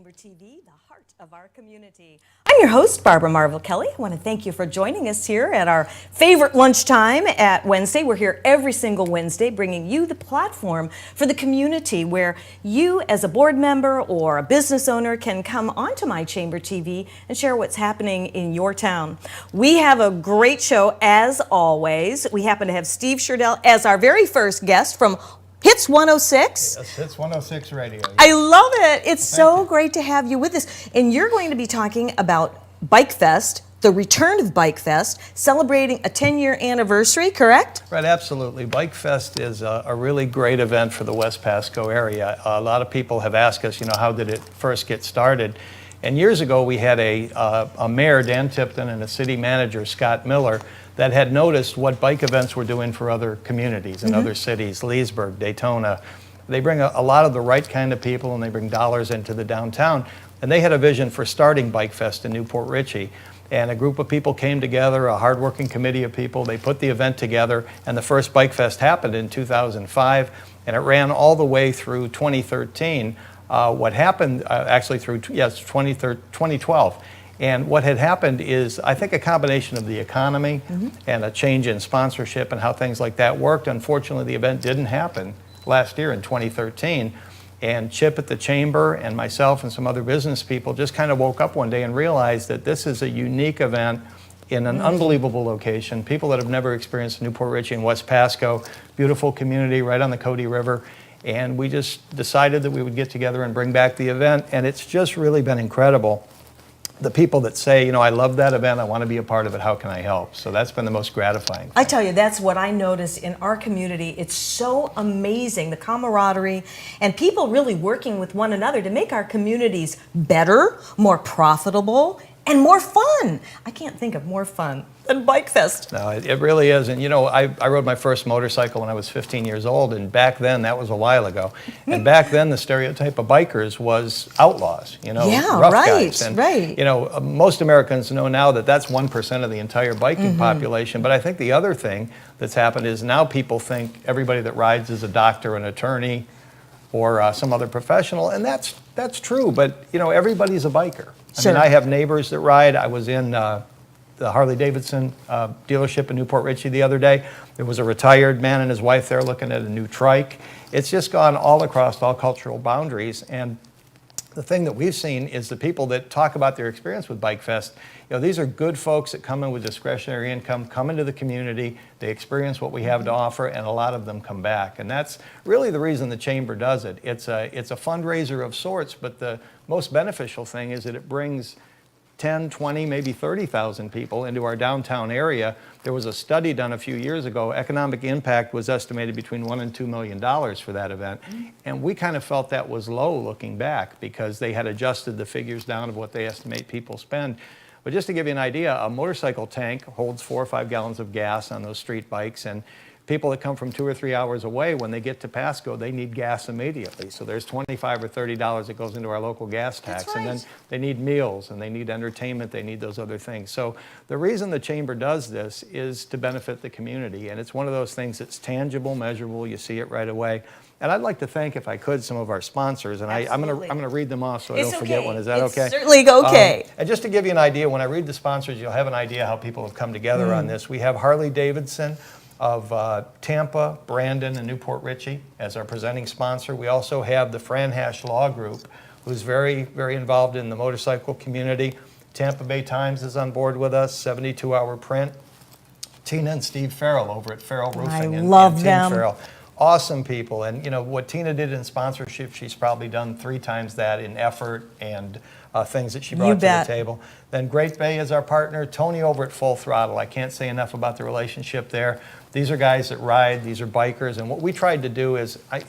Chamber TV, the heart of our community. I'm your host, Barbara Marville Kelly. I want to thank you for joining us here at our favorite lunchtime at Wednesday. We're here every single Wednesday bringing you the platform for the community where you as a board member or a business owner can come onto My Chamber TV and share what's happening in your town. We have a great show as always. We happen to have Steve Schurdell as our very first guest from Hits 106. Yes, Hits 106 Radio. Yes. I love it. It's so great to have you with us. And you're going to be talking about Bike Fest, the return of Bike Fest, celebrating a 10-year anniversary, correct? Right, absolutely. Bike Fest is a really great event for the West Pasco area. A lot of people have asked us, how did it first get started? And years ago, we had a mayor, Dan Tipton, and a city manager, Scott Miller, that had noticed what bike events were doing for other communities and other cities, Leesburg, Daytona. They bring a lot of the right kind of people and they bring dollars into the downtown. And they had a vision for starting Bike Fest in Newport Richey. And a group of people came together, a hardworking committee of people. They put the event together, and the first Bike Fest happened in 2005, and it ran all the way through 2013. What happened, actually through 2012. And what had happened is, I think, a combination of the economy and a change in sponsorship and how things like that worked. Unfortunately, the event didn't happen last year in 2013. And Chip at the Chamber and myself and some other business people just kind of woke up one day and realized that this is a unique event in an unbelievable location. People that have never experienced Newport Richey and West Pasco, beautiful community right on the Cody River. And we just decided that we would get together and bring back the event. And it's just really been incredible. The people that say, I love that event, I want to be a part of it, how can I help? So that's been the most gratifying thing. I tell you, that's what I notice in our community. It's so amazing, the camaraderie, and people really working with one another to make our communities better, more profitable, and more fun. I can't think of more fun than Bike Fest. No, it really is. And I rode my first motorcycle when I was 15 years old, and back then, that was a while ago, and back then the stereotype of bikers was outlaws, rough guys. And, right. Most Americans know now that that's 1% of the entire biking population, but I think the other thing that's happened is now people think everybody that rides is a doctor, an attorney, or some other professional, and that's true, but everybody's a biker. Sure. I mean, I have neighbors that ride. I was in the Harley-Davidson dealership in Newport Richey the other day. There was a retired man and his wife there looking at a new trike. It's just gone all across all cultural boundaries. And the thing that we've seen is the people that talk about their experience with Bike Fest, these are good folks that come in with discretionary income, come into the community, they experience what we have to offer, and a lot of them come back. And that's really the reason the Chamber does it. It's a fundraiser of sorts, but the most beneficial thing is that it brings 10, 20, maybe 30,000 people into our downtown area. There was a study done a few years ago. Economic impact was estimated between $1 and $2 million for that event. And we kind of felt that was low looking back because they had adjusted the figures down of what they estimate people spend. But just to give you an idea, a motorcycle tank holds 4 or 5 gallons of gas on those street bikes, and people that come from 2 or 3 hours away, when they get to Pasco, they need gas immediately. So there's $25 or $30 that goes into our local gas tax. That's right. And then they need meals, and they need entertainment, they need those other things. So the reason the Chamber does this is to benefit the community. And it's one of those things that's tangible, measurable, you see it right away. And I'd like to thank, if I could, some of our sponsors. And I'm going to read them off so I don't forget one. Is that okay? It's certainly okay. And just to give you an idea, when I read the sponsors, you'll have an idea how people have come together on this. We have Harley-Davidson of Tampa, Brandon, and Newport Richey as our presenting sponsor. We also have the Fran Hash Law Group, who's very, very involved in the motorcycle community. Tampa Bay Times is on board with us, 72-hour print. Tina and Steve Farrell over at Farrell Roofing. I love Team them. Farrell. Awesome people. And what Tina did in sponsorship, she's probably done 3 times that in effort and things that she brought to the table. Then Great Bay is our partner. Tony over at Full Throttle. I can't say enough about the relationship there. These are guys that ride. These are bikers. And what we tried to do is I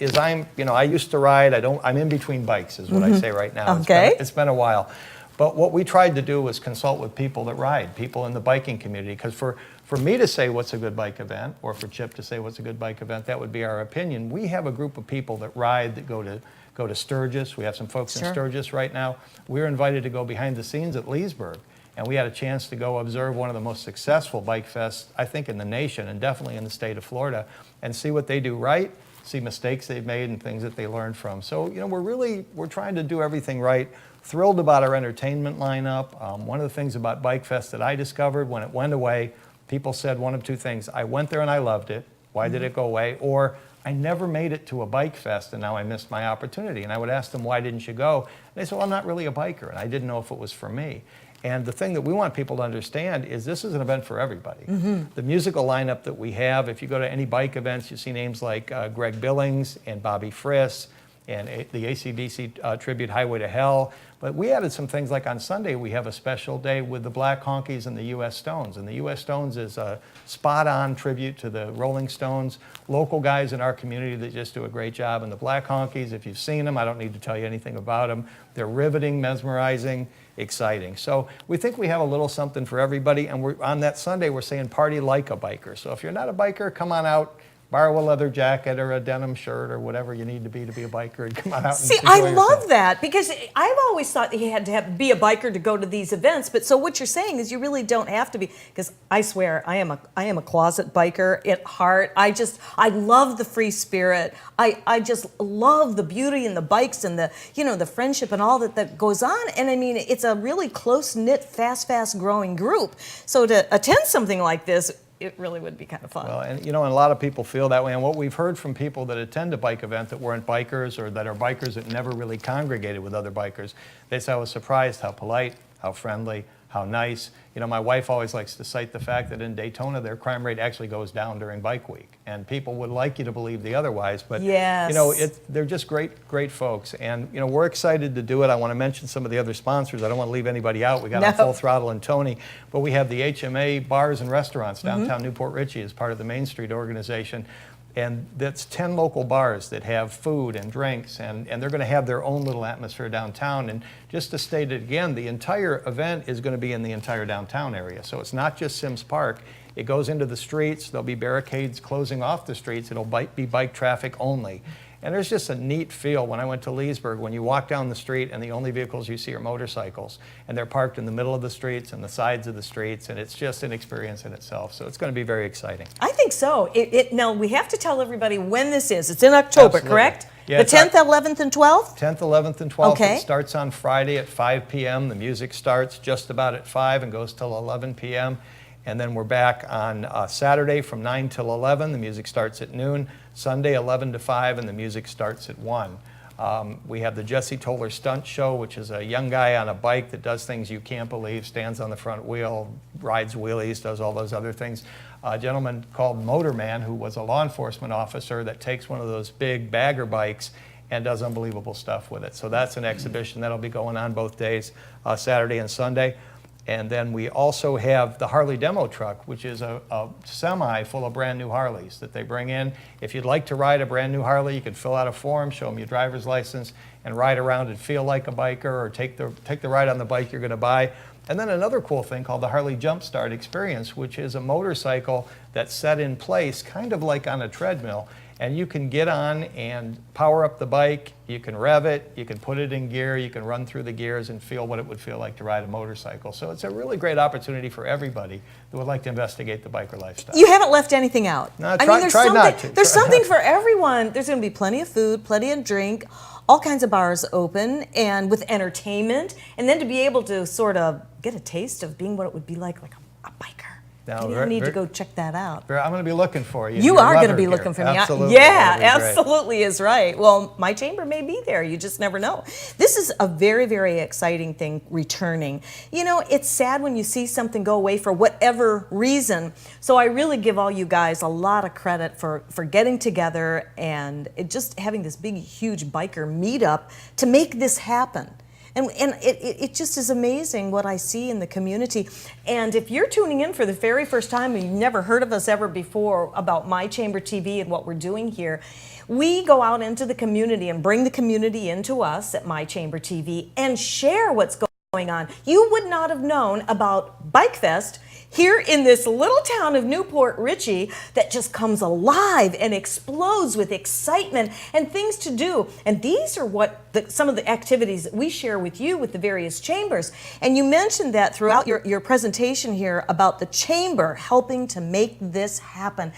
used to ride. I'm in between bikes is what I say right now. Okay. It's been a while. But what we tried to do was consult with people that ride, people in the biking community. Because for me to say what's a good bike event, or for Chip to say what's a good bike event, that would be our opinion. We have a group of people that ride, that go to Sturgis. We have some folks in Sturgis right now. We were invited to go behind the scenes at Leesburg. And we had a chance to go observe one of the most successful bike fests, I think, in the nation, and definitely in the state of Florida, and see what they do right, see mistakes they've made and things that they learned from. So, we're trying to do everything right Thrilled about our entertainment lineup. One of the things about Bike Fest that I discovered when it went away, people said one of two things. I went there and I loved it. Why did it go away? Or I never made it to a Bike Fest and now I missed my opportunity. And I would ask them, why didn't you go? And they said, well, I'm not really a biker and I didn't know if it was for me. And the thing that we want people to understand is this is an event for everybody. The musical lineup that we have, if you go to any bike events, you see names like Greg Billings and Bobby Friss and the AC/DC tribute Highway to Hell. But we added some things like on Sunday we have a special day with the Black Honkies and the U.S. Stones. And the U.S. Stones is a spot-on tribute to the Rolling Stones, local guys in our community that just do a great job. And the Black Honkies, if you've seen them, I don't need to tell you anything about them. They're riveting, mesmerizing, exciting. So we think we have a little something for everybody. And on that Sunday, we're saying party like a biker. So if you're not a biker, come on out. Borrow a leather jacket or a denim shirt or whatever you need to be a biker and come on out. See, and I enjoy love yourself. that because I've always thought that you had to be a biker to go to these events. But so what you're saying is you really don't have to be, because I swear I am a closet biker at heart. I love the free spirit. I just love the beauty in the bikes and the friendship and all that goes on. And I mean, it's a really close knit, fast growing group. So to attend something like this, it really would be kind of fun. Well, and a lot of people feel that way. And what we've heard from people that attend a bike event that weren't bikers or that are bikers that never really congregated with other bikers, they say I was surprised how polite, how friendly, how nice. My wife always likes to cite the fact that in Daytona their crime rate actually goes down during Bike Week. And people would like you to believe the otherwise, but yes. They're just great folks. And we're excited to do it. I want to mention some of the other sponsors. I don't want to leave anybody out. We got on Full Throttle and Tony, but we have the HMA Bars and Restaurants downtown Newport Richey as part of the Main Street organization. And that's 10 local bars that have food and drinks, and they're going to have their own little atmosphere downtown. And just to state it again, the entire event is going to be in the entire downtown area. So it's not just Sims Park. It goes into the streets. There'll be barricades closing off the streets. It'll be bike traffic only. And there's just a neat feel when I went to Leesburg, when you walk down the street and the only vehicles you see are motorcycles, and they're parked in the middle of the streets and the sides of the streets, and it's just an experience in itself. So it's going to be very exciting. I think so. Now, we have to tell everybody when this is. It's in October, Absolutely. Correct? Yeah, the 10th, 11th, and 12th? 10th, 11th, and 12th. Okay. It starts on Friday at 5 p.m. The music starts just about at 5 and goes till 11 p.m. And then we're back on Saturday from 9 till 11. The music starts at noon. Sunday, 11 to 5, and the music starts at 1. We have the Jesse Toller Stunt Show, which is a young guy on a bike that does things you can't believe, stands on the front wheel, rides wheelies, does all those other things. A gentleman called Motorman, who was a law enforcement officer that takes one of those big bagger bikes and does unbelievable stuff with it. So that's an exhibition that'll be going on both days, Saturday and Sunday. And then we also have the Harley demo truck, which is a semi full of brand new Harleys that they bring in. If you'd like to ride a brand new Harley, you can fill out a form, show them your driver's license, and ride around and feel like a biker, or take the ride on the bike you're going to buy. And then another cool thing called the Harley Jumpstart Experience, which is a motorcycle that's set in place kind of like on a treadmill. And you can get on and power up the bike, you can rev it, you can put it in gear, you can run through the gears and feel what it would feel like to ride a motorcycle. So it's a really great opportunity for everybody who would like to investigate the biker lifestyle. You haven't left anything out. No, There's something for everyone. There's going to be plenty of food, plenty of drink, all kinds of bars open, and with entertainment. And then to be able to sort of get a taste of being what it would be like a biker. Now, Maybe I need to go check that out. I'm going to be looking for you. You are going to be looking for me. Absolutely. Yeah, That'd be great. absolutely is right. Well, my chamber may be there. You just never know. This is a very, very exciting thing returning. It's sad when you see something go away for whatever reason. So I really give all you guys a lot of credit for getting together and just having this big, huge biker meetup to make this happen. And it just is amazing what I see in the community. And if you're tuning in for the very first time and you've never heard of us ever before about My Chamber TV and what we're doing here, we go out into the community and bring the community into us at My Chamber TV and share what's going on. You would not have known about Bike Fest here in this little town of Newport Richey that just comes alive and explodes with excitement and things to do. And these are some of the activities that we share with you with the various chambers. And you mentioned that throughout your presentation here about the chamber helping to make this happen.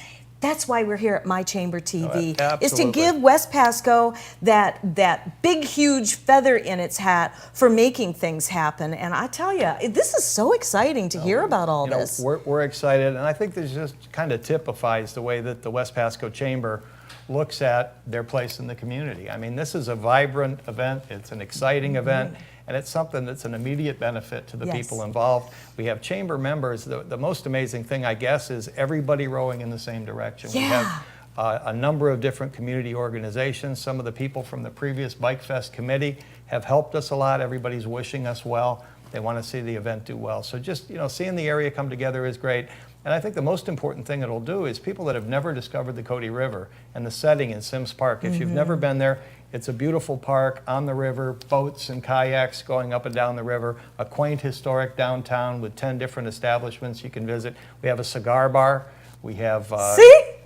That's why we're here at My Chamber TV, is to absolutely. give West Pasco that big, huge feather in its hat for making things happen. And I tell you, this is so exciting to hear about all this. We're excited, and I think this just kind of typifies the way that the West Pasco Chamber looks at their place in the community. I mean, this is a vibrant event, it's an exciting event, and it's something that's an immediate benefit to the people involved. We have chamber members. The most amazing thing, I guess, is everybody rowing in the same direction. We have a number of different community organizations. Some of the people from the previous Bike Fest committee have helped us a lot. Everybody's wishing us well. They want to see the event do well. So just, seeing the area come together is great. And I think the most important thing it'll do is people that have never discovered the Cody River and the setting in Sims Park. If you've never been there, it's a beautiful park on the river, boats and kayaks going up and down the river, a quaint historic downtown with 10 different establishments you can visit. We have a cigar bar. We have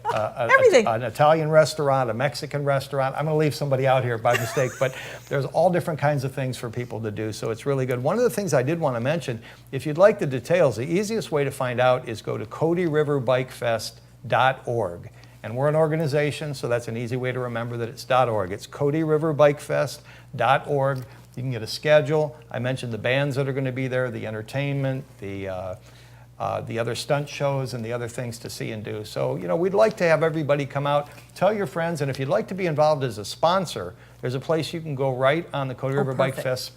everything. An Italian restaurant, a Mexican restaurant. I'm going to leave somebody out here by mistake, but there's all different kinds of things for people to do, so it's really good. One of the things I did want to mention, if you'd like the details, the easiest way to find out is go to CodyRiverBikeFest.org. And we're an organization, so that's an easy way to remember that it's .org. It's CodyRiverBikeFest.org. You can get a schedule. I mentioned the bands that are going to be there, the entertainment, the other stunt shows and the other things to see and do. So, we'd like to have everybody come out, tell your friends, and if you'd like to be involved as a sponsor, there's a place you can go right on the Cody River Bike Fest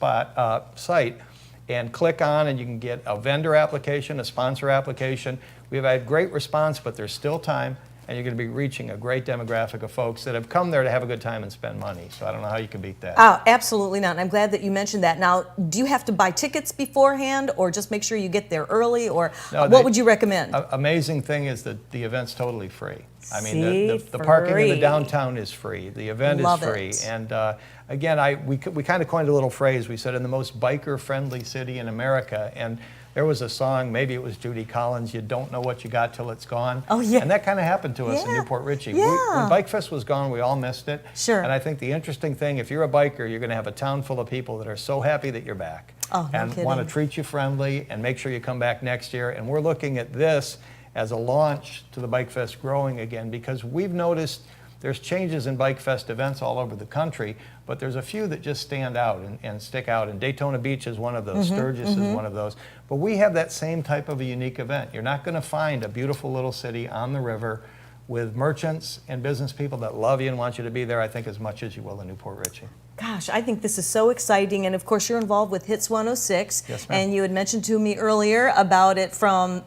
site and click on, and you can get a vendor application, a sponsor application. We've had great response, but there's still time, and you're going to be reaching a great demographic of folks that have come there to have a good time and spend money. So I don't know how you can beat that. Oh, absolutely not. And I'm glad that you mentioned that. Now, do you have to buy tickets beforehand, or just make sure you get there early, or what would you recommend? Amazing thing is that the event's totally free. I mean, the parking in the downtown is free. The event is free. And again, we kind of coined a little phrase. We said, in the most biker-friendly city in America. And there was a song, maybe it was Judy Collins, "You don't know what you got till it's gone." Oh, yeah. And that kind of happened to us in Newport Richie. When Bike Fest was gone, we all missed it. Sure. And I think the interesting thing, if you're a biker, you're going to have a town full of people that are so happy that you're back. Oh, no and kidding. Want to treat you friendly and make sure you come back next year. And we're looking at this as a launch to the Bike Fest growing again, because we've noticed there's changes in Bike Fest events all over the country, but there's a few that just stand out and stick out. And Daytona Beach is one of those, Sturgis is one of those. But we have that same type of a unique event. You're not going to find a beautiful little city on the river with merchants and business people that love you and want you to be there, I think, as much as you will in Newport Richie. Gosh, I think this is so exciting. And of course, you're involved with Hits 106. Yes, ma'am. And you had mentioned to me earlier about it from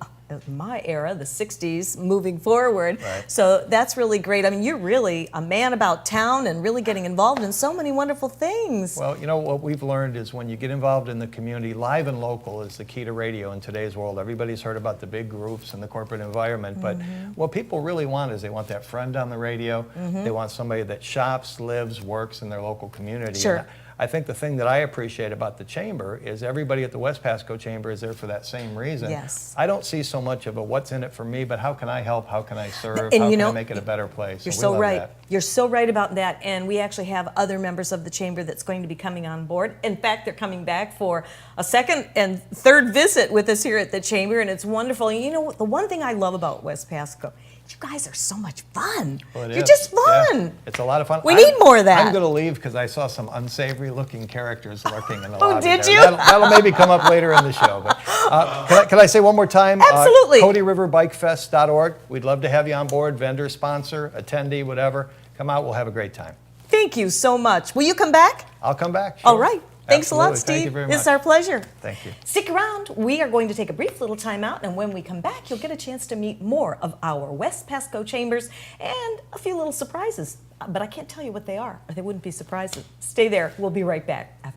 my era, the 60s, moving forward. Right. So that's really great. I mean, you're really a man about town and really getting involved in so many wonderful things. Well, what we've learned is when you get involved in the community, live and local is the key to radio in today's world. Everybody's heard about the big groups and the corporate environment, but what people really want is they want that friend on the radio. They want somebody that shops, lives, works in their local community. Sure. And I think the thing that I appreciate about the Chamber is everybody at the West Pasco Chamber is there for that same reason. Yes. I don't see so much of a what's in it for me, but how can I help, how can I serve, And how can I make it a better place? You're And we so love right. that. You're so right about that. And we actually have other members of the Chamber that's going to be coming on board. In fact, they're coming back for a second and third visit with us here at the Chamber, and it's wonderful. And the one thing I love about West Pasco, you guys are so much fun. Well, You're just fun. Yeah, it's a lot of fun. We need more of that. I'm going to leave because I saw some unsavory looking characters lurking in the Oh, lobby did there. you? That'll maybe come up later in the show. But can I say one more time? Absolutely. CodyRiverBikeFest.org. We'd love to have you on board, vendor, sponsor, attendee, whatever. Come out, we'll have a great time. Thank you so much. Will you come back? I'll come back. Sure. All right. Thanks a lot, Absolutely. Steve. Thank you very much. It's our pleasure. Thank you. Stick around. We are going to take a brief little time out, and when we come back, you'll get a chance to meet more of our West Pasco Chambers and a few little surprises. But I can't tell you what they are, or they wouldn't be surprises. Stay there. We'll be right back.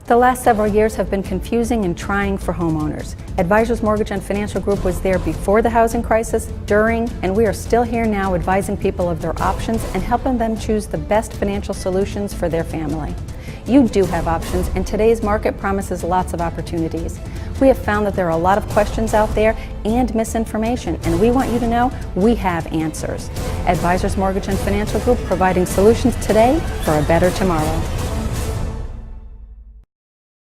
The last several years have been confusing and trying for homeowners. Advisors Mortgage and Financial Group was there before the housing crisis, during, and we are still here now advising people of their options and helping them choose the best financial solutions for their family. You do have options, and today's market promises lots of opportunities. We have found that there are a lot of questions out there and misinformation, and we want you to know we have answers. Advisors Mortgage and Financial Group, providing solutions today for a better tomorrow.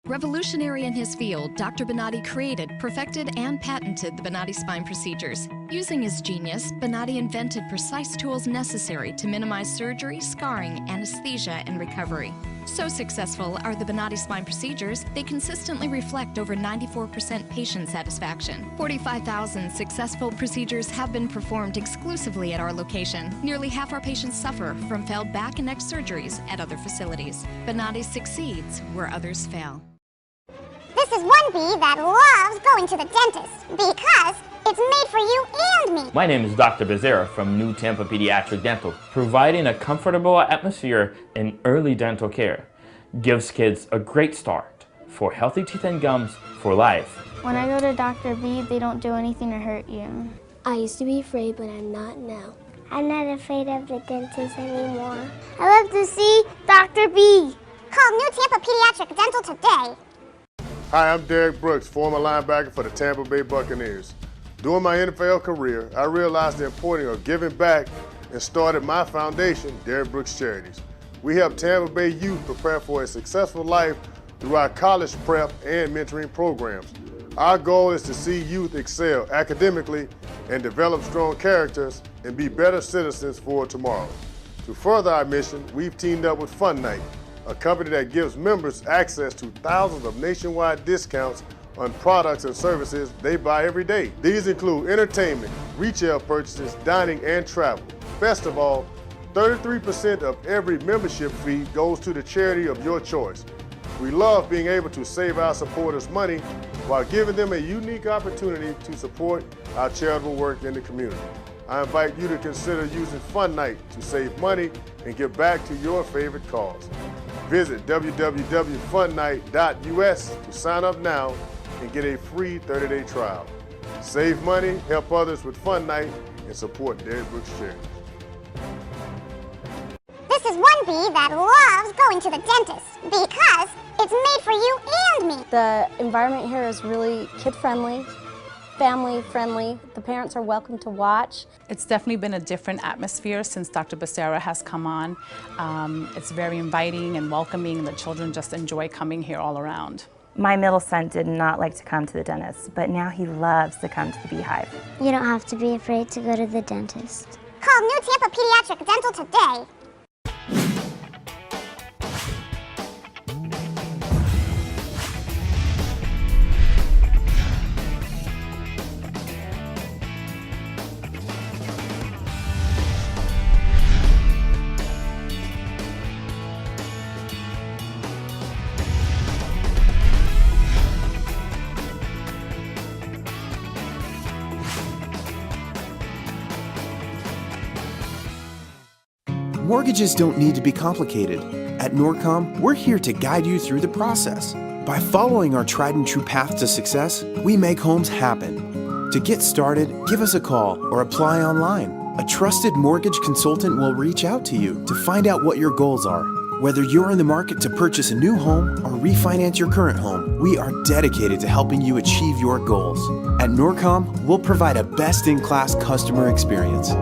Revolutionary in his field, Dr. Bonatti created, perfected, and patented the Bonatti spine procedures. Using his genius, Bonatti invented precise tools necessary to minimize surgery, scarring, anesthesia, and recovery. So successful are the Bonatti spine procedures, they consistently reflect over 94% patient satisfaction. 45,000 successful procedures have been performed exclusively at our location. Nearly half our patients suffer from failed back and neck surgeries at other facilities. Bonatti succeeds where others fail. This is one bee that loves going to the dentist because it's made for you and me. My name is Dr. Becerra from New Tampa Pediatric Dental. Providing a comfortable atmosphere in early dental care gives kids a great start for healthy teeth and gums for life. When I go to Dr. B, they don't do anything to hurt you. I used to be afraid, but I'm not now. I'm not afraid of the dentist anymore. I love to see Dr. B. Call New Tampa Pediatric Dental today. Hi, I'm Derek Brooks, former linebacker for the Tampa Bay Buccaneers. During my NFL career, I realized the importance of giving back and started my foundation, Derek Brooks Charities. We help Tampa Bay youth prepare for a successful life through our college prep and mentoring programs. Our goal is to see youth excel academically and develop strong characters and be better citizens for tomorrow. To further our mission, we've teamed up with Fun Night, a company that gives members access to thousands of nationwide discounts on products and services they buy every day. These include entertainment, retail purchases, dining, and travel. Best of all, 33% of every membership fee goes to the charity of your choice. We love being able to save our supporters money while giving them a unique opportunity to support our charitable work in the community. I invite you to consider using Fun Night to save money and give back to your favorite cause. Visit www.funnight.us to sign up now and get a free 30-day trial. Save money, help others with Fun Night, and support Derek Brooks Charities. This is one bee that loves going to the dentist because it's made for you and me. The environment here is really kid-friendly, family-friendly. The parents are welcome to watch. It's definitely been a different atmosphere since Dr. Becerra has come on. It's very inviting and welcoming, and the children just enjoy coming here all around. My middle son did not like to come to the dentist, but now he loves to come to the Beehive. You don't have to be afraid to go to the dentist. Call New Tampa Pediatric Dental today. Mortgages don't need to be complicated. At Norcom, we're here to guide you through the process. By following our tried and true path to success, we make homes happen. To get started, give us a call or apply online. A trusted mortgage consultant will reach out to you to find out what your goals are. Whether you're in the market to purchase a new home or refinance your current home, we are dedicated to helping you achieve your goals. At Norcom, we'll provide a best-in-class customer experience.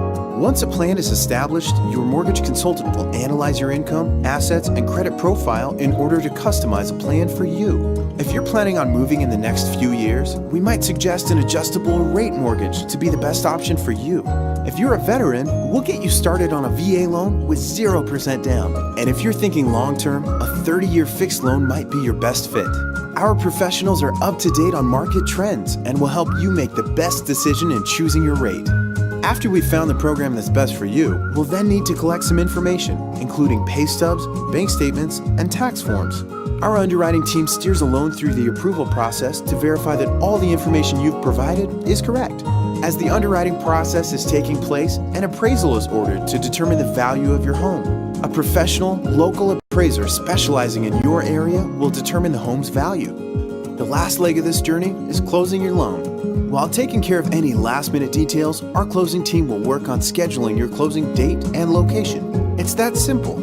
Once a plan is established, your mortgage consultant will analyze your income, assets, and credit profile in order to customize a plan for you. If you're planning on moving in the next few years, we might suggest an adjustable rate mortgage to be the best option for you. If you're a veteran, we'll get you started on a VA loan with 0% down. And if you're thinking long-term, a 30-year fixed loan might be your best fit. Our professionals are up to date on market trends and will help you make the best decision in choosing your rate. After we've found the program that's best for you, we'll then need to collect some information, including pay stubs, bank statements, and tax forms. Our underwriting team steers a loan through the approval process to verify that all the information you've provided is correct. As the underwriting process is taking place, an appraisal is ordered to determine the value of your home. A professional, local appraiser specializing in your area will determine the home's value. The last leg of this journey is closing your loan. While taking care of any last-minute details, our closing team will work on scheduling your closing date and location. It's that simple.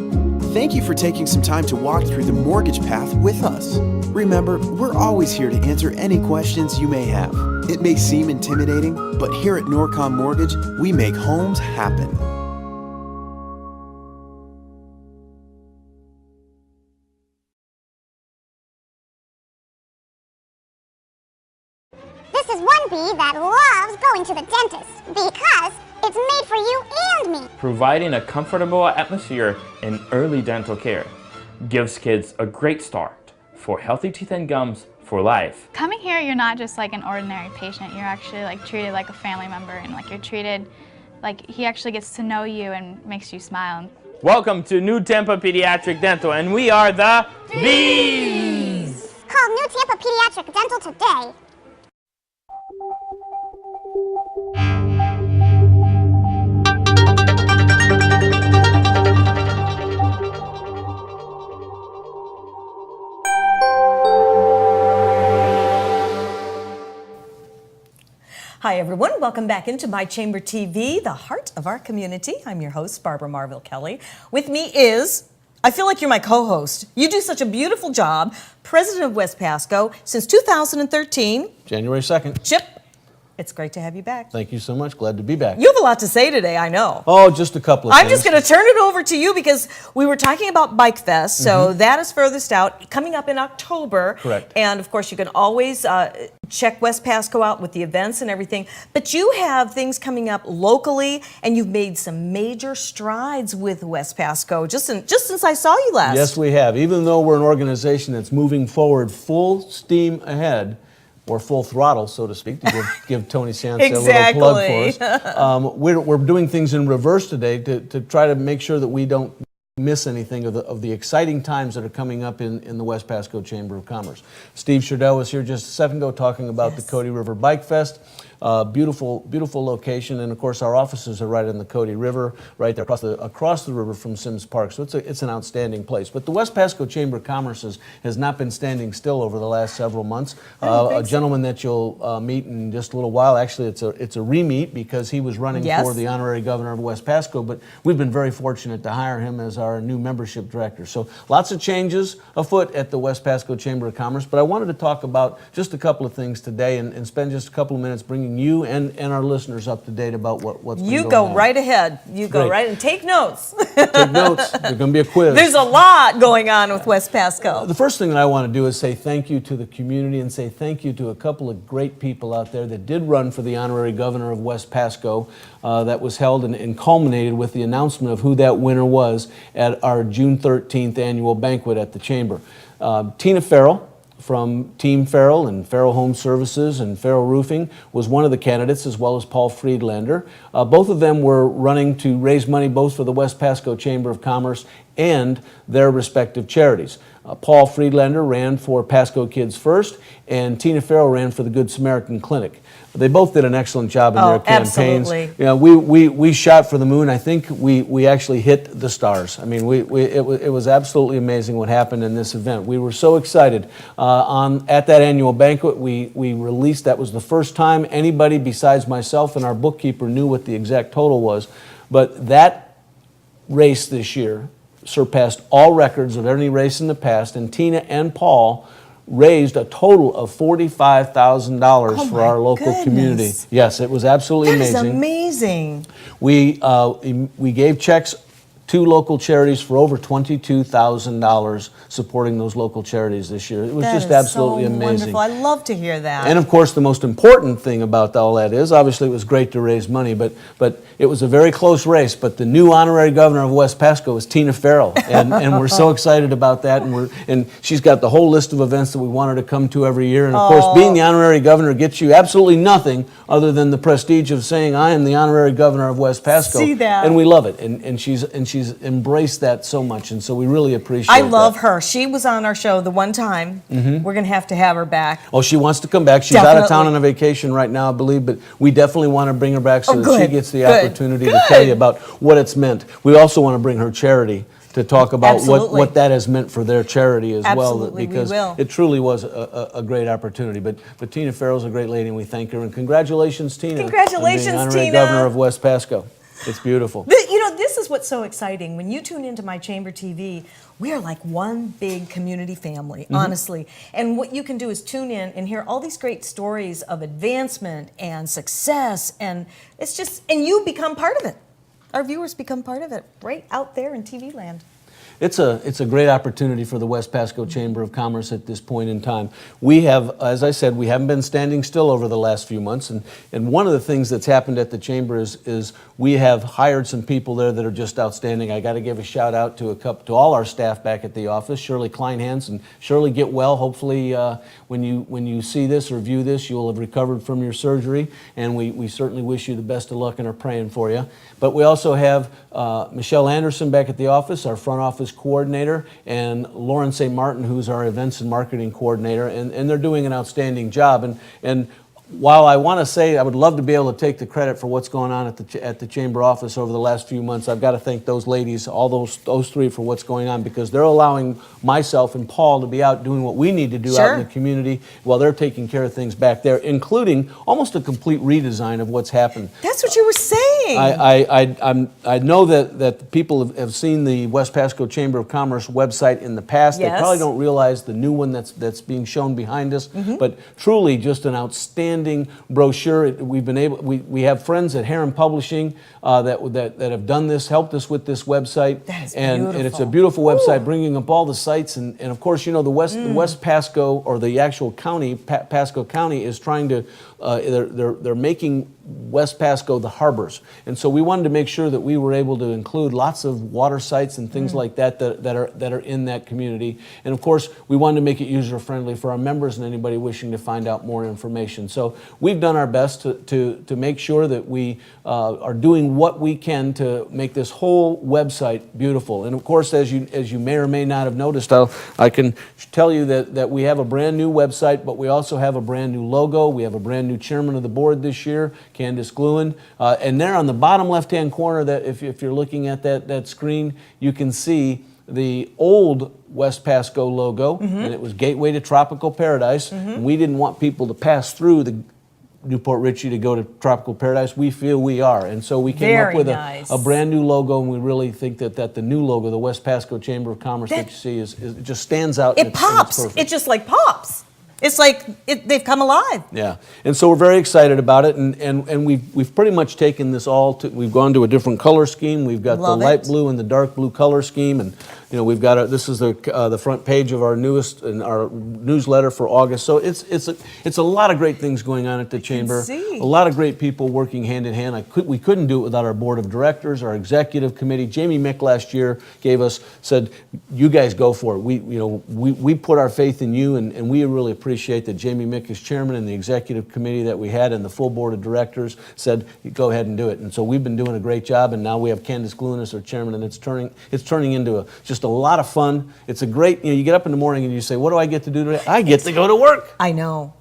Thank you for taking some time to walk through the mortgage path with us. Remember, we're always here to answer any questions you may have. It may seem intimidating, but here at Norcom Mortgage, we make homes happen. This This is one bee that loves going to the dentist because it's made for you and me. Providing a comfortable atmosphere in early dental care gives kids a great start for healthy teeth and gums for life. Coming here, you're not just like an ordinary patient. You're actually like treated like a family member, and like you're treated like he actually gets to know you and makes you smile. Welcome to New Tampa Pediatric Dental, and we are the Bees! Call New Tampa Pediatric Dental today. Hi everyone, welcome back into My Chamber TV, the heart of our community. I'm your host, Barbara Marville Kelly. With me is, I feel like you're my co-host. You do such a beautiful job, President of West Pasco since 2013. January 2nd. Chip, it's great to have you back. Thank you so much. Glad to be back. You have a lot to say today, I know. Oh, just a couple of things. I'm just going to turn it over to you because we were talking about Bike Fest, so that is furthest out, coming up in October. Correct. And of course, you can always check West Pasco out with the events and everything. But you have things coming up locally, and you've made some major strides with West Pasco just since I saw you last. Yes, we have. Even though we're an organization that's moving forward full steam ahead, or full throttle, so to speak, to give Tony Sansa a little plug for us. We're doing things in reverse today to try to make sure that we don't miss anything of the exciting times that are coming up in the West Pasco Chamber of Commerce. Steve Schurdell was here just a second ago talking about the Cody River Bike Fest. Beautiful location, and of course our offices are right in the Cody River, right there across the river from Sims Park. So it's an outstanding place. But the West Pasco Chamber of Commerce has not been standing still over the last several months. A gentleman that you'll meet in just a little while. Actually, it's a re-meet because he was running for the honorary governor of West Pasco. But we've been very fortunate to hire him as our new membership director. So lots of changes afoot at the West Pasco Chamber of Commerce. But I wanted to talk about just a couple of things today and spend just a couple of minutes bringing you and our listeners up to date about what's been going on. You go right ahead. You go right and take notes. Take notes. There's going to be a quiz. There's a lot going on with West Pasco. The first thing that I want to do is say thank you to the community and say thank you to a couple of great people out there that did run for the honorary governor of West Pasco. That was held and culminated with the announcement of who that winner was at our June 13th annual banquet at the Chamber. Tina Farrell from Team Farrell and Farrell Home Services and Farrell Roofing was one of the candidates, as well as Paul Friedlander. Both of them were running to raise money both for the West Pasco Chamber of Commerce and their respective charities. Paul Friedlander ran for Pasco Kids First, and Tina Farrell ran for the Good Samaritan Clinic. They both did an excellent job in their campaigns. Absolutely. You know, we shot for the moon. I think we actually hit the stars. I mean, it was absolutely amazing what happened in this event. We were so excited. At that annual banquet, we released, that was the first time anybody besides myself and our bookkeeper knew what the exact total was. But that race this year surpassed all records of any race in the past, and Tina and Paul raised a total of $45,000 for our local community. Yes, it was absolutely amazing. That is amazing. We gave checks to local charities for over $22,000 supporting those local charities this year. It was just absolutely amazing. Wonderful. I love to hear that. And of course, the most important thing about all that is, obviously it was great to raise money, but it was a very close race. But the new honorary governor of West Pasco is Tina Farrell, and we're so excited about that. And she's got the whole list of events that we want her to come to every year. And of course, being the honorary governor gets you absolutely nothing other than the prestige of saying, I am the honorary governor of West Pasco. See that. And we love it. And she's embraced that so much, and so we really appreciate that. I love her. She was on our show the one time. We're going to have her back. Oh, she wants to come back. She's out of town on a vacation right now, I believe, but we definitely want to bring her back so that she gets the opportunity to tell you about what it's meant. We also want to bring her charity to talk about what that has meant for their charity as well, because it truly was a great opportunity. But Tina Farrell's a great lady, and we thank her. And congratulations, Tina. Congratulations, on being honorary governor of West Pasco. It's beautiful. This is what's so exciting. When you tune into My Chamber TV, we are like one big community family, honestly. And what you can do is tune in and hear all these great stories of advancement and success, and it's just, and you become part of it. Our viewers become part of it right out there in TV land. it's a great opportunity for the West Pasco Chamber of Commerce at this point in time. We have, as I said, we haven't been standing still over the last few months, and one of the things that's happened at the Chamber is we have hired some people there that are just outstanding. I got to give a shout out to all our staff back at the office, Shirley Kleinhans, and Shirley, get well. Hopefully when you see this or view this, you'll have recovered from your surgery, and we certainly wish you the best of luck and are praying for you. But we also have Michelle Anderson back at the office, our front office coordinator, and Lauren St. Martin, who's our events and marketing coordinator, and they're doing an outstanding job. And while I want to say I would love to be able to take the credit for what's going on at the Chamber office over the last few months, I've got to thank those ladies, all those three, for what's going on, because they're allowing myself and Paul to be out doing what we need to do out in the community while they're taking care of things back there, including almost a complete redesign of what's happened. That's what you were saying. I know that people have seen the West Pasco Chamber of Commerce website in the past. Yes. They probably don't realize the new one that's being shown behind us, but truly just an outstanding brochure. We have friends at Heron Publishing that have done this, helped us with this website. That's and beautiful. it's a beautiful website, bringing up all the sites, and of course, you know, the West Pasco, or the actual county, Pasco County, is trying to they're making West Pasco the harbors, and so we wanted to make sure that we were able to include lots of water sites and things like that are in that community. And of course, we wanted to make it user friendly for our members and anybody wishing to find out more information. So we've done our best to make sure that we are doing what we can to make this whole website beautiful. And of course, as you may or may not have noticed, I can tell you that we have a brand new website, but we also have a brand new logo. We have a brand new chairman of the board this year, Candace Gluen, and there on the bottom left-hand corner, that if you're looking at that screen, you can see the old West Pasco logo, and it was Gateway to Tropical Paradise. And we didn't want people to pass through the Newport Richey to go to Tropical Paradise. We feel we are, and so we came up with a brand new logo, and we really think that the new logo, the West Pasco Chamber of Commerce, that you see, it just stands out. It pops. It just like pops. It's like they've come alive. Yeah, and so we're very excited about it, and we've pretty much taken this all we've gone to a different color scheme. We've got the light blue and the dark blue color scheme, and you know, we've got this is the front page of our newest and our newsletter for August. So it's a lot of great things going on at the Chamber. A lot of great people working hand in hand. We couldn't do it without our board of directors, our executive committee. Jamie Mick last year said, you guys go for it. We put our faith in you, and we really appreciate that Jamie Mick is chairman, and the executive committee that we had and the full board of directors said, go ahead and do it. And so we've been doing a great job, and now we have Candace Gluen as our chairman, and it's turning into just a lot of fun. It's a great, you get up in the morning and you say, what do I get to do today? I get to go to work. I know.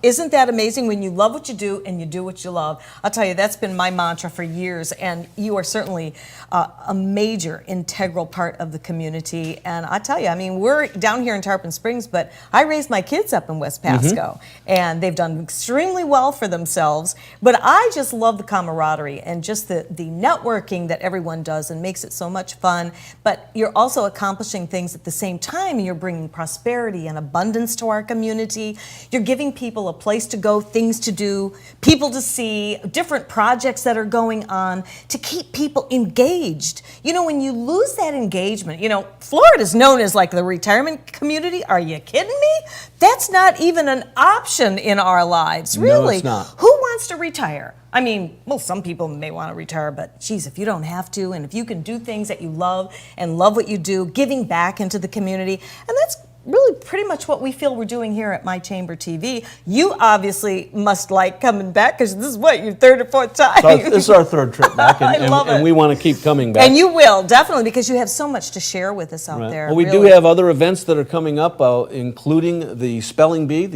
Isn't that amazing when you love what you do and you do what you love? I'll tell you, that's been my mantra for years, and you are certainly a major integral part of the community. And I tell you, I mean, we're down here in Tarpon Springs, but I raised my kids up in West Pasco, and they've done extremely well for themselves. But I just love the camaraderie and just the networking that everyone does, and makes it so much fun. But you're also accomplishing things at the same time. You're bringing prosperity and abundance to our community. You're giving people a place to go, things to do, people to see, different projects that are going on to keep people engaged. You know, when you lose that engagement, you know, Florida's known as like the retirement community. Are you kidding me? That's not even an option in our lives, really. No, it's not. Who wants to retire? I mean, well, some people may want to retire, but geez, if you don't have to, and if you can do things that you love and love what you do, giving back into the community, and that's really pretty much what we feel we're doing here at My Chamber TV. You obviously must like coming back, because this is what, your third or fourth time? This is our third trip back, and we want to keep coming back. And you will, definitely, because you have so much to share with us out there. Well, we do have other events that are coming up, including the Spelling Bee.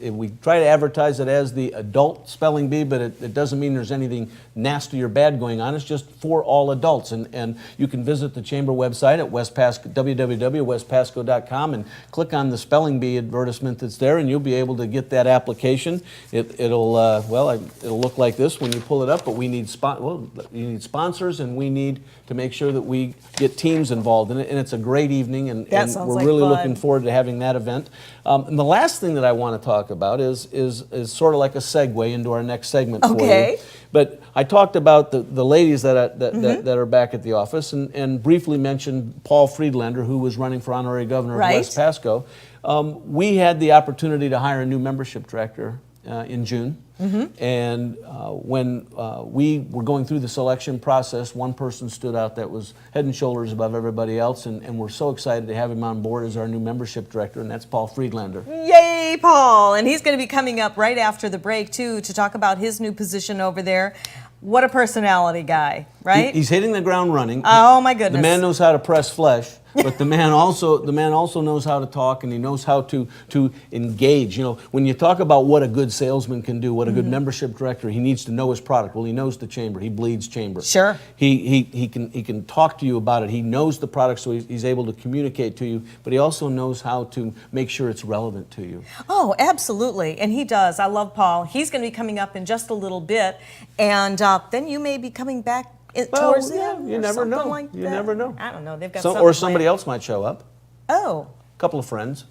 We try to advertise it as the adult Spelling Bee, but it doesn't mean there's anything nasty or bad going on. It's just for all adults. And you can visit the Chamber website at www.westpasco.com and click on the Spelling Bee advertisement that's there, and you'll be able to get that application. It'll look like this when you pull it up, but you need sponsors, and we need to make sure that we get teams involved in it, and it's a great evening, and we're really looking forward to having that event. And the last thing that I want to talk about is sort of like a segue into our next segment for you. But I talked about the ladies that are back at the office, and briefly mentioned Paul Friedlander, who was running for honorary governor of West Pasco. We had the opportunity to hire a new membership director in June. And when we were going through the selection process, one person stood out that was head and shoulders above everybody else, and we're so excited to have him on board as our new membership director, and that's Paul Friedlander. Yay, Paul! And he's going to be coming up right after the break, too, to talk about his new position over there. What a personality guy, right? He's hitting the ground running. Oh, my goodness. The man knows how to press flesh, but the man also knows how to talk, and he knows how to engage. You know, when you talk about what a good salesman can do, what a good membership director, he needs to know his product. Well, he knows the chamber. He bleeds chamber. Sure. He can talk to you about it. He knows the product, so he's able to communicate to you, but he also knows how to make sure it's relevant to you. Oh, absolutely, and he does. I love Paul. He's going to be coming up in just a little bit, and then you may be coming back towards him. You never know. Like you never know. I don't know. They've got or somebody else might show up. Oh. A couple of friends.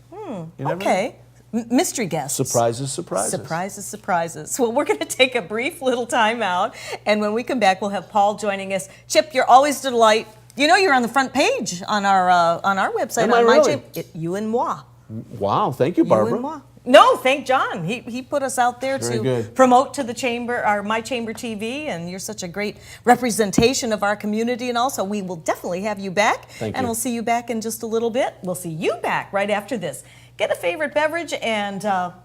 Okay. Mystery guests. Surprises, surprises. Surprises, surprises. Well, we're going to take a brief little time out, and when we come back, we'll have Paul joining us. Chip, you're always a delight. You know, you're on the front page on our website. Am I really? You and moi. Wow, thank you, Barbara. You and moi. No, thank John. He put us out there to promote to the chamber, our My Chamber TV, and you're such a great representation of our community. And also, we will definitely have you back. Thank you. And we'll see you back in just a little bit. We'll see you back right after this. Get a favorite beverage and,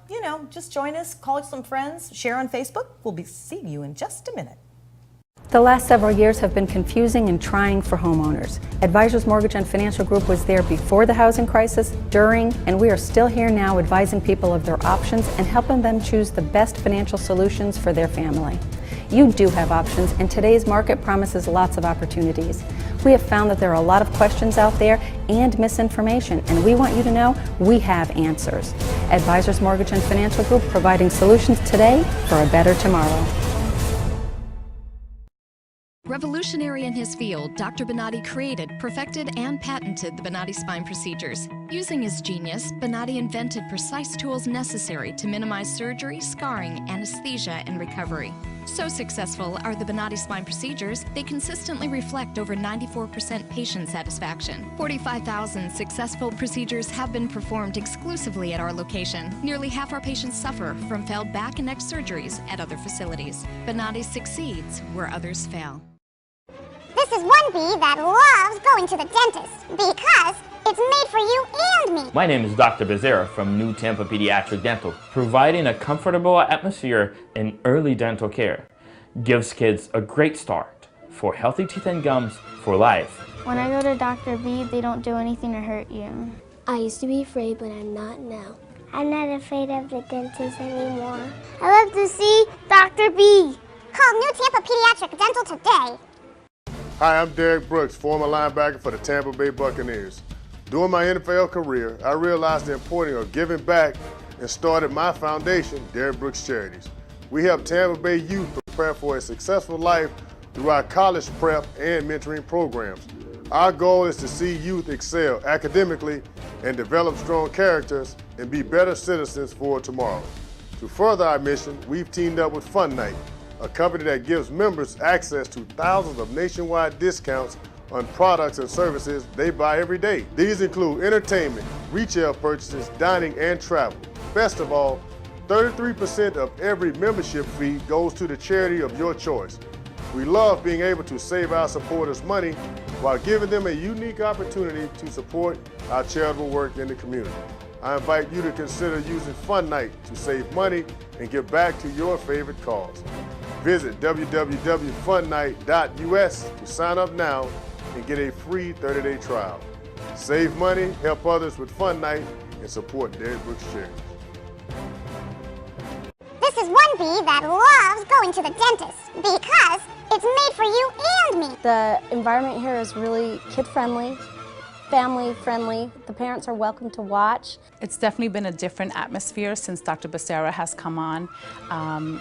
you know, just join us, call some friends, share on Facebook. We'll be seeing you in just a minute. The last several years have been confusing and trying for homeowners. Advisors Mortgage and Financial Group was there before the housing crisis, during, and we are still here now advising people of their options and helping them choose the best financial solutions for their family. You do have options, and today's market promises lots of opportunities. We have found that there are a lot of questions out there and misinformation, and we want you to know we have answers. Advisors Mortgage and Financial Group, providing solutions today for a better tomorrow. Revolutionary in his field, Dr. Bonatti created, perfected, and patented the Bonatti spine procedures. Using his genius, Bonatti invented precise tools necessary to minimize surgery, scarring, anesthesia, and recovery. So successful are the Bonatti spine procedures, they consistently reflect over 94% patient satisfaction. 45,000 successful procedures have been performed exclusively at our location. Nearly half our patients suffer from failed back and neck surgeries at other facilities. Bonatti succeeds where others fail. This is one bee that loves going to the dentist because it's made for you and me. My name is Dr. Becerra from New Tampa Pediatric Dental, providing a comfortable atmosphere in early dental care. Gives kids a great start for healthy teeth and gums for life. When I go to Dr. B, they don't do anything to hurt you. I used to be afraid, but I'm not now. I'm not afraid of the dentist anymore. I love to see Dr. B. Call New Tampa Pediatric Dental today. Hi, I'm Derek Brooks, former linebacker for the Tampa Bay Buccaneers. During my NFL career, I realized the importance of giving back and started my foundation, Derek Brooks Charities. We help Tampa Bay youth prepare for a successful life through our college prep and mentoring programs. Our goal is to see youth excel academically and develop strong characters and be better citizens for tomorrow. To further our mission, we've teamed up with Fun Night, a company that gives members access to thousands of nationwide discounts on products and services they buy every day. These include entertainment, retail purchases, dining, and travel. Best of all, 33% of every membership fee goes to the charity of your choice. We love being able to save our supporters money while giving them a unique opportunity to support our charitable work in the community. I invite you to consider using Fun Night to save money and give back to your favorite cause. Visit www.funnight.us to sign up now and get a free 30-day trial. Save money, help others with Fun Night, and support Derek Brooks Charities. This is one bee that loves going to the dentist because it's made for you and me. The environment here is really kid-friendly, family-friendly. The parents are welcome to watch. It's definitely been a different atmosphere since Dr. Becerra has come on.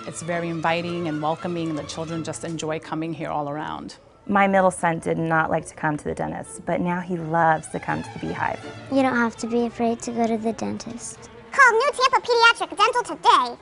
It's very inviting and welcoming, and the children just enjoy coming here all around. My middle son did not like to come to the dentist, but now he loves to come to the Beehive. You don't have to be afraid to go to the dentist. Call New Tampa Pediatric Dental today.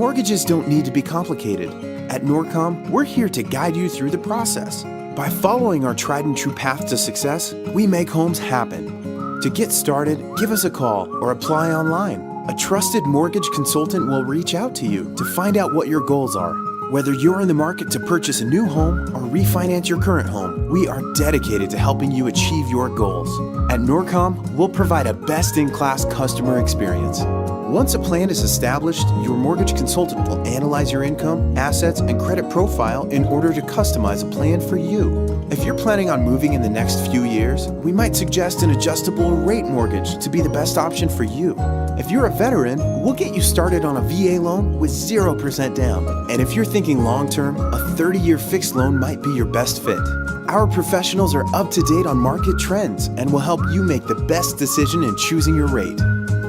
Mortgages don't need to be complicated. At Norcom, we're here to guide you through the process. By following our tried and true path to success, we make homes happen. To get started, give us a call or apply online. A trusted mortgage consultant will reach out to you to find out what your goals are. Whether you're in the market to purchase a new home or refinance your current home, we are dedicated to helping you achieve your goals. At Norcom, we'll provide a best-in-class customer experience. Once a plan is established, your mortgage consultant will analyze your income, assets, and credit profile in order to customize a plan for you. If you're planning on moving in the next few years, we might suggest an adjustable rate mortgage to be the best option for you. If you're a veteran, we'll get you started on a VA loan with 0% down. And if you're thinking long-term, a 30-year fixed loan might be your best fit. Our professionals are up to date on market trends and will help you make the best decision in choosing your rate.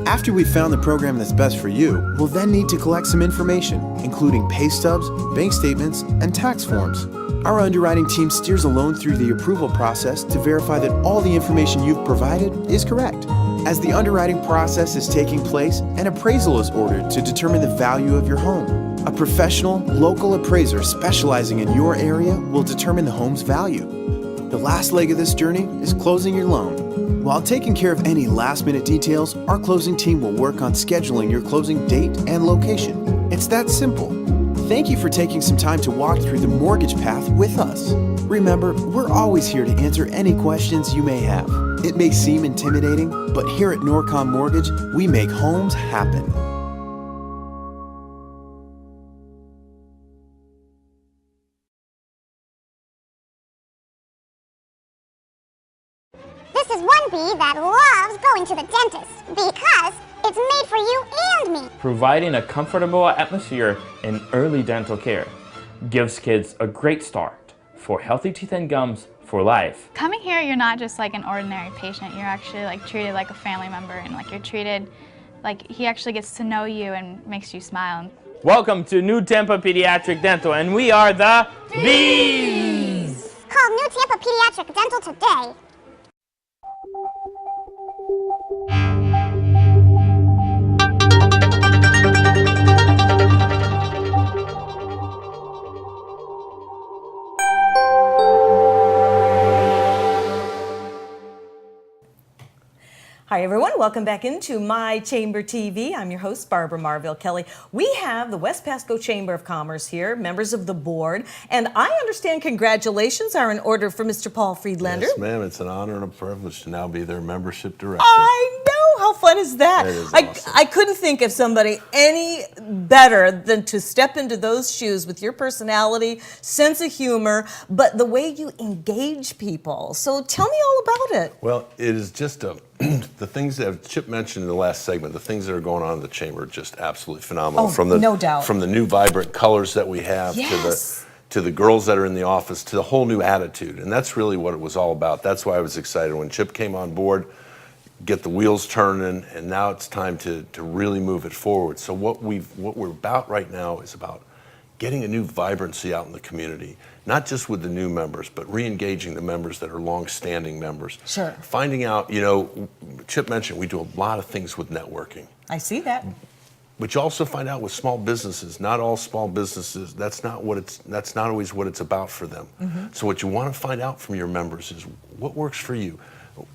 After we've found the program that's best for you, we'll then need to collect some information, including pay stubs, bank statements, and tax forms. Our underwriting team steers a loan through the approval process to verify that all the information you've provided is correct. As the underwriting process is taking place, an appraisal is ordered to determine the value of your home. A professional, local appraiser specializing in your area will determine the home's value. The last leg of this journey is closing your loan. While taking care of any last-minute details, our closing team will work on scheduling your closing date and location. It's that simple. Thank you for taking some time to walk through the mortgage path with us. Remember, we're always here to answer any questions you may have. It may seem intimidating, but here at Norcom Mortgage, we make homes happen. This is one bee that loves going to the dentist because it's made for you and me. Providing a comfortable atmosphere in early dental care gives kids a great start for healthy teeth and gums for life. Coming here, you're not just like an ordinary patient. You're actually like treated like a family member, and like you're treated like he actually gets to know you and makes you smile. Welcome to New Tampa Pediatric Dental, and we are the Bees! Call New Tampa Pediatric Dental today. Hi everyone, welcome back into My Chamber TV. I'm your host, Barbara Marville Kelly. We have the West Pasco Chamber of Commerce here, members of the board, and I understand congratulations are in order for Mr. Paul Friedlander. Yes, ma'am. It's an honor and a privilege to now be their membership director. I know! How fun is that? That is awesome. I couldn't think of somebody any better than to step into those shoes with your personality, sense of humor, but the way you engage people. So tell me all about it. Well, it is just the things that Chip mentioned in the last segment, the things that are going on in the chamber are just absolutely phenomenal. Oh, no doubt. From the new vibrant colors that we have to the girls that are in the office, to the whole new attitude. And that's really what it was all about. That's why I was excited when Chip came on board, get the wheels turning, and now it's time to really move it forward. So what we're about right now is about getting a new vibrancy out in the community, not just with the new members, but re-engaging the members that are long-standing members. Sure. Finding out, Chip mentioned we do a lot of things with networking. I see that. But you also find out with small businesses, not all small businesses, that's not always what it's about for them. Mm-hmm. So what you want to find out from your members is what works for you.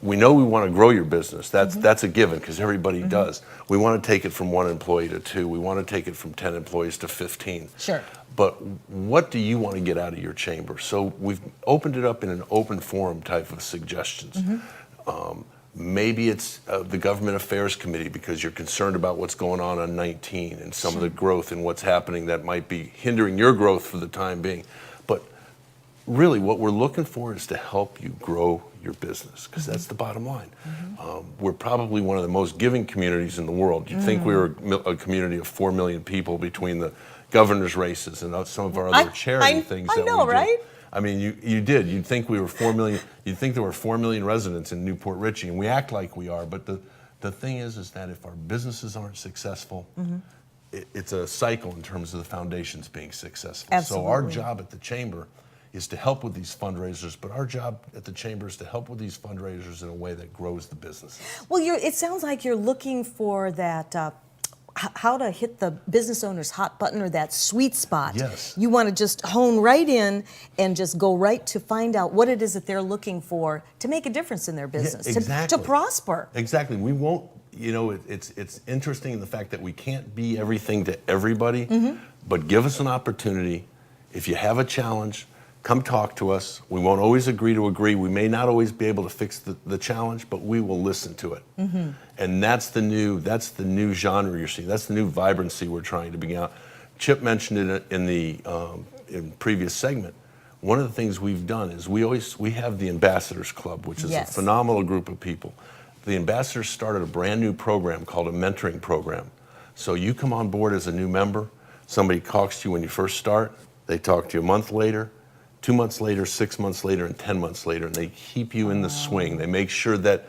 We know we want to grow your business. That's a given because everybody does. We want to take it from 1 employee to 2. We want to take it from 10 employees to 15. Sure. But what do you want to get out of your chamber? So we've opened it up in an open forum type of suggestions. Mm-hmm. Maybe it's the Government Affairs Committee because you're concerned about what's going on 19 and some of the growth and what's happening that might be hindering your growth for the time being. But really what we're looking for is to help you grow your business because that's the bottom line. We're probably one of the most giving communities in the world. You'd think we were a community of 4 million people between the governor's races and some of our other charity things that we do. Right? I mean, you did. You'd think we were 4 million. You'd think there were 4 million residents in Newport Richey, and we act like we are. But the thing is that if our businesses aren't successful, it's a cycle in terms of the foundations being successful. Absolutely. So our job at the chamber is to help with these fundraisers, but our job at the chamber is to help with these fundraisers in a way that grows the business. Well, it sounds like you're looking for that how to hit the business owner's hot button or that sweet spot. Yes. You want to just hone right in and just go right to find out what it is that they're looking for to make a difference in their business, Yeah, exactly. to prosper. Exactly. We won't, you know, it's interesting in the fact that we can't be everything to everybody, but give us an opportunity. If you have a challenge, come talk to us. We won't always agree to agree. We may not always be able to fix the challenge, but we will listen to it. And that's the new genre you're seeing. That's the new vibrancy we're trying to bring out. Chip mentioned it in the previous segment. One of the things we've done is we have the Ambassadors Club, which is a phenomenal group of people. The Ambassadors started a brand new program called a mentoring program. So you come on board as a new member, somebody talks to you when you first start, they talk to you a month later, 2 months later, 6 months later, and 10 months later, and they keep you in the swing. They make sure that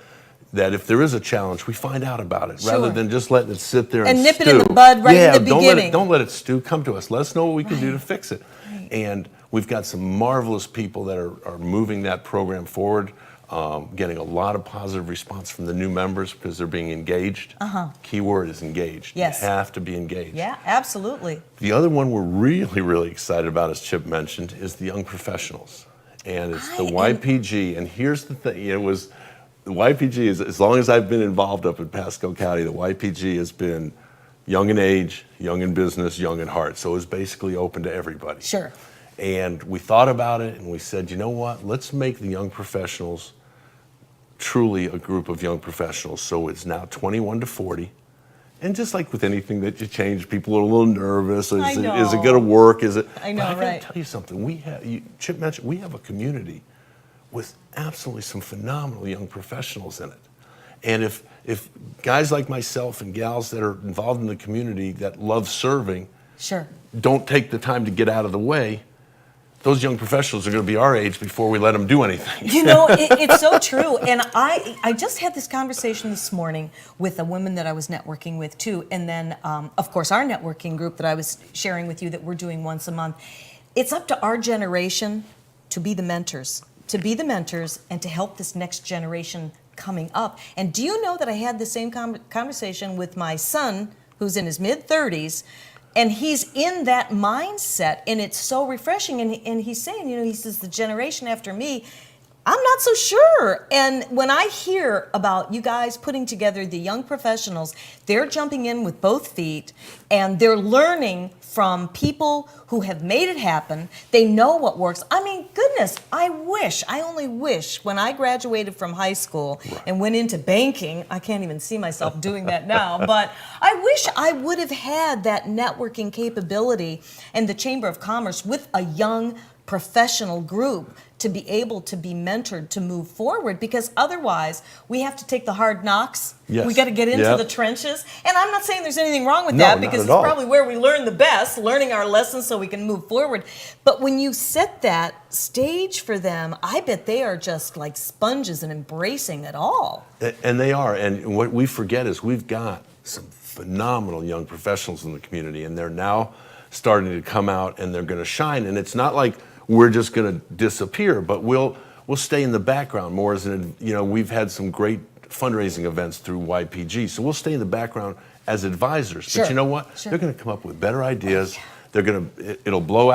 if there is a challenge, we find out about it, rather than just letting it sit there and nip stew. it in the bud right in the beginning. Don't let it stew. Come to us. Let us know what we can do to fix it. And we've got some marvelous people that are moving that program forward, getting a lot of positive response from the new members because they're being engaged. Key word is engaged. Yes. You have to be engaged. Yeah, absolutely. The other one we're really, really excited about, as Chip mentioned, is the young professionals. And it's the YPG. And here's the thing, the YPG is, as long as I've been involved up in Pasco County, the YPG has been young in age, young in business, young in heart. So it's basically open to everybody. Sure. And we thought about it and we said, you know what, let's make the young professionals truly a group of young professionals. So it's now 21 to 40. And just like with anything that you change, people are a little nervous. Is it going to work? Is it? I know, but I right. gotta tell you something. Chip mentioned, we have a community with absolutely some phenomenal young professionals in it. And if guys like myself and gals that are involved in the community that love serving don't take the time to get out of the way, those young professionals are going to be our age before we let them do anything. You know, it's so true. And I just had this conversation this morning with a woman that I was networking with too. And then, of course, our networking group that I was sharing with you that we're doing once a month. It's up to our generation to be the mentors. And to help this next generation coming up. And do you know that I had the same conversation with my son, who's in his mid-30s, and he's in that mindset, and it's so refreshing. And he's saying, he says, the generation after me, I'm not so sure. And when I hear about you guys putting together the young professionals, they're jumping in with both feet, and they're learning from people who have made it happen. They know what works. I mean, goodness, I only wish when I graduated from high school and went into banking, I can't even see myself doing that now, but I wish I would have had that networking capability and the Chamber of Commerce with a young professional group to be able to be mentored to move forward, because otherwise we have to take the hard knocks. Yes. We got to get into the trenches. And I'm not saying there's anything wrong with that, because it's probably where we learn the best, learning our lessons so we can move forward. But when you set that stage for them, I bet they are just like sponges and embracing it all. And they are. And what we forget is we've got some phenomenal young professionals in the community, and they're now starting to come out and they're going to shine. And it's not like we're just going to disappear, but we'll stay in the background more as we've had some great fundraising events through YPG, so we'll stay in the background as advisors. But you know what? They're going to come up with better ideas. They're going to it'll blow it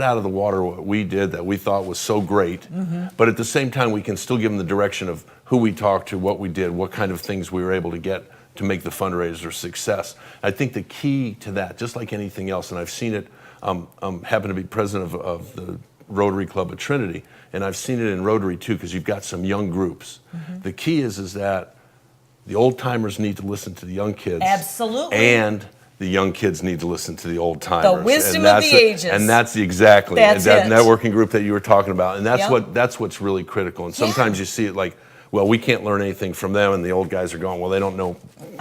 out of the water what we did that we thought was so great. But at the same time, we can still give them the direction of who we talked to, what we did, what kind of things we were able to get to make the fundraiser a success. I think the key to that, just like anything else, and I've seen it. Happen to be president of the Rotary Club at Trinity, and I've seen it in Rotary too, because you've got some young groups. The key is that the old timers need to listen to the young kids. Absolutely. And the young kids need to listen to the old timers. The wisdom of the ages. And that's exactly that networking group that you were talking about. And that's what's really critical. And sometimes you see it like, well, we can't learn anything from them, and the old guys are going, well, they don't know.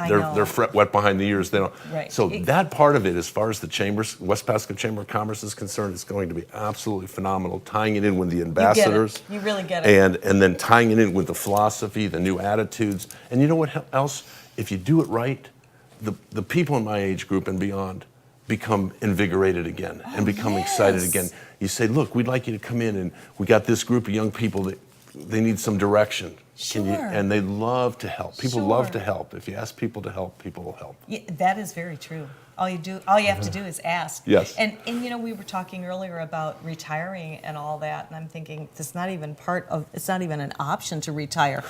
They're wet behind the ears. They don't. Right. So that part of it, as far as the chambers, West Pasco Chamber of Commerce is concerned, is going to be absolutely phenomenal. Tying it in with the ambassadors, you really get it, and then tying it in with the philosophy, the new attitudes, and you know what else? If you do it right, the people in my age group and beyond become invigorated again and become excited again. You say, look, we'd like you to come in, and we got this group of young people that they need some direction. Sure. And they love to help. People love to help. If you ask people to help, people will help. Yeah, that is very true. All you have to do is ask. Yes. And you know, we were talking earlier about retiring and all that, and I'm thinking it's not even an option to retire.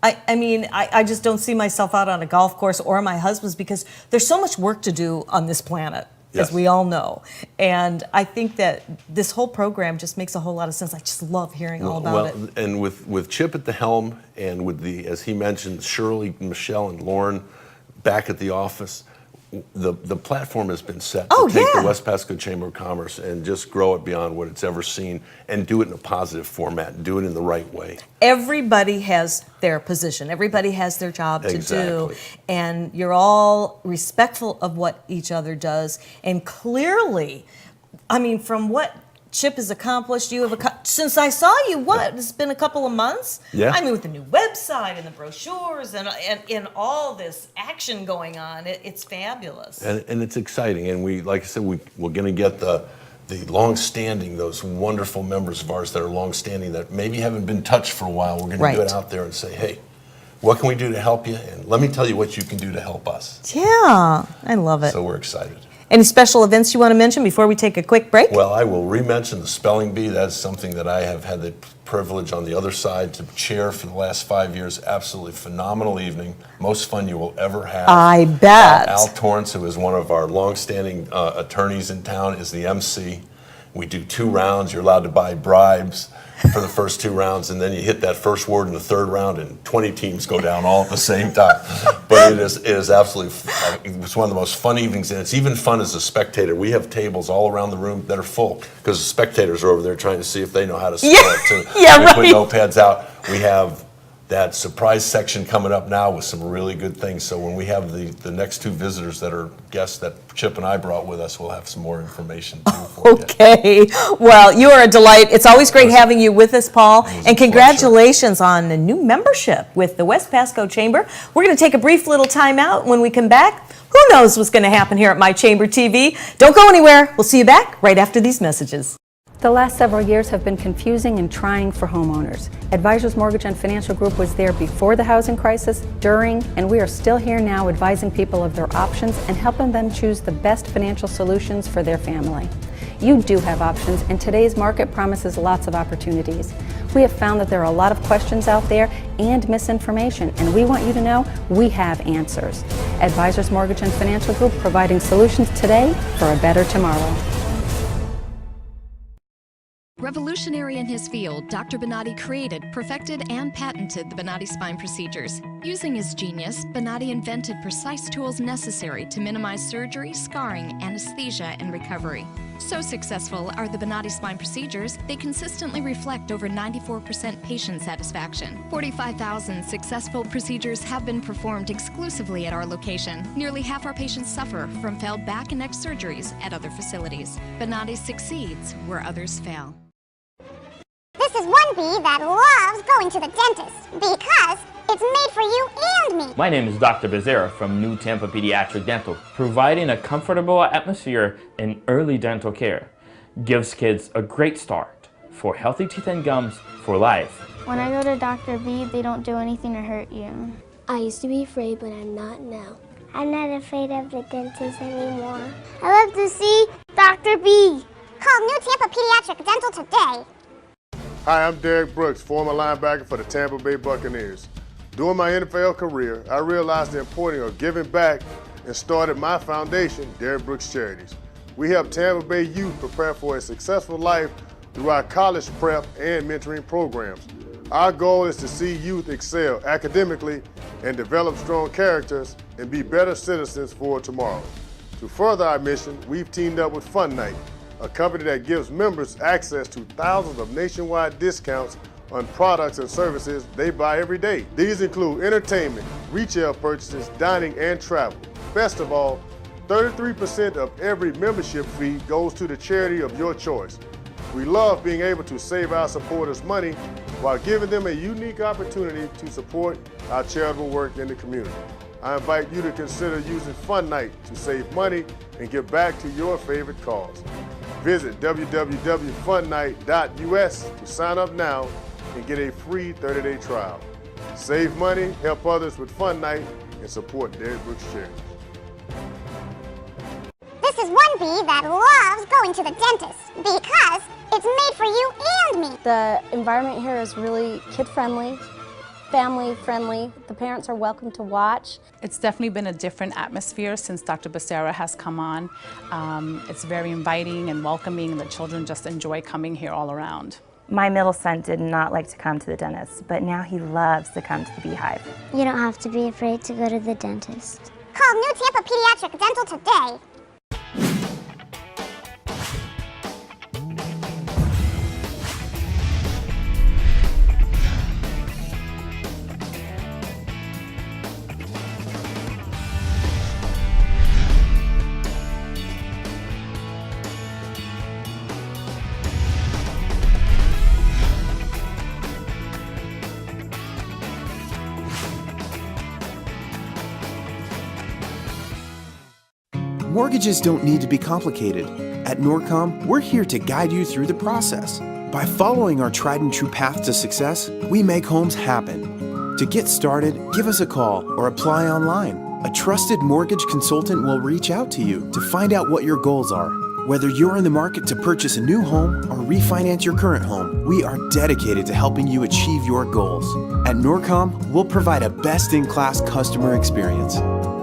I mean, I just don't see myself out on a golf course or my husband's, because there's so much work to do on this planet. Yes. As we all know. And I think that this whole program just makes a whole lot of sense. I just love hearing all about it. And with Chip at the helm, and with as he mentioned, Shirley, Michelle, and Lauren back at the office, the platform has been set to take the West Pasco Chamber of Commerce and just grow it beyond what it's ever seen, and do it in a positive format, and do it in the right way. Everybody has their position. Everybody has their job to do. And you're all respectful of what each other does. And clearly, I mean, from what Chip has accomplished, you have since I saw you, it's been a couple of months? Yeah. I mean, with the new website and the brochures and all this action going on, it's fabulous. And it's exciting. And we, like I said, we're going to get the long-standing, those wonderful members of ours that are long-standing that maybe haven't been touched for a while. We're going to get out there and say, hey, what can we do to help you? And let me tell you what you can do to help us. Yeah, I love it. So we're excited. Any special events you want to mention before we take a quick break? Well, I will re-mention the spelling bee. That's something that I have had the privilege on the other side to chair for the last 5 years. Absolutely phenomenal evening. Most fun you will ever have. I bet. Al Torrance, who is one of our long-standing attorneys in town, is the MC. We do 2 rounds. You're allowed to buy bribes for the first 2 rounds, and then you hit that first word in the 3rd round, and 20 teams go down all at the same time. But it is absolutely, it's one of the most fun evenings, and it's even fun as a spectator. We have tables all around the room that are full, because the spectators are over there trying to see if they know how to spell it too. They put notepads out. We have that surprise section coming up now with some really good things. So when we have the next 2 visitors that are guests that Chip and I brought with us, we'll have some more information too for you. Okay. Well, you are a delight. It's always great having you with us, Paul. And congratulations on the new membership with the West Pasco Chamber. We're going to take a brief little time out. When we come back, who knows what's going to happen here at My Chamber TV. Don't go anywhere. We'll see you back right after these messages. The last several years have been confusing and trying for homeowners. Advisors Mortgage and Financial Group was there before the housing crisis, during, and we are still here now advising people of their options and helping them choose the best financial solutions for their family. You do have options, and today's market promises lots of opportunities. We have found that there are a lot of questions out there and misinformation, and we want you to know we have answers. Advisors Mortgage and Financial Group, providing solutions today for a better tomorrow. Revolutionary in his field, Dr. Bonatti created, perfected, and patented the Bonatti spine procedures. Using his genius, Bonatti invented precise tools necessary to minimize surgery, scarring, anesthesia, and recovery. So successful are the Bonatti spine procedures, they consistently reflect over 94% patient satisfaction. 45,000 successful procedures have been performed exclusively at our location. Nearly half our patients suffer from failed back and neck surgeries at other facilities. Bonatti succeeds where others fail. This is one bee that loves going to the dentist because it's made for you and me. My name is Dr. Becerra from New Tampa Pediatric Dental, providing a comfortable atmosphere in early dental care. Gives kids a great start for healthy teeth and gums for life. When I go to Dr. B, they don't do anything to hurt you. I used to be afraid, but I'm not now. I'm not afraid of the dentist anymore. I love to see Dr. B. Call New Tampa Pediatric Dental today. Hi, I'm Derek Brooks, former linebacker for the Tampa Bay Buccaneers. During my NFL career, I realized the importance of giving back and started my foundation, Derek Brooks Charities. We help Tampa Bay youth prepare for a successful life through our college prep and mentoring programs. Our goal is to see youth excel academically and develop strong characters and be better citizens for tomorrow. To further our mission, we've teamed up with Fun Night, a company that gives members access to thousands of nationwide discounts on products and services they buy every day. These include entertainment, retail purchases, dining, and travel. Best of all, 33% of every membership fee goes to the charity of your choice. We love being able to save our supporters money while giving them a unique opportunity to support our charitable work in the community. I invite you to consider using Fun Night to save money and give back to your favorite cause. Visit www.funnight.us to sign up now and get a free 30-day trial. Save money, help others with Fun Night, and support Derek Brooks Charities. This is one bee that loves going to the dentist because it's made for you and me. The environment here is really kid-friendly, family-friendly. The parents are welcome to watch. It's definitely been a different atmosphere since Dr. Becerra has come on. It's very inviting and welcoming, and the children just enjoy coming here all around. My middle son did not like to come to the dentist, but now he loves to come to the Beehive. You don't have to be afraid to go to the dentist. Call New Tampa Pediatric Dental today. Mortgages don't need to be complicated. At Norcom, we're here to guide you through the process. By following our tried and true path to success, we make homes happen. To get started, give us a call or apply online. A trusted mortgage consultant will reach out to you to find out what your goals are. Whether you're in the market to purchase a new home or refinance your current home, we are dedicated to helping you achieve your goals. At Norcom, we'll provide a best-in-class customer experience.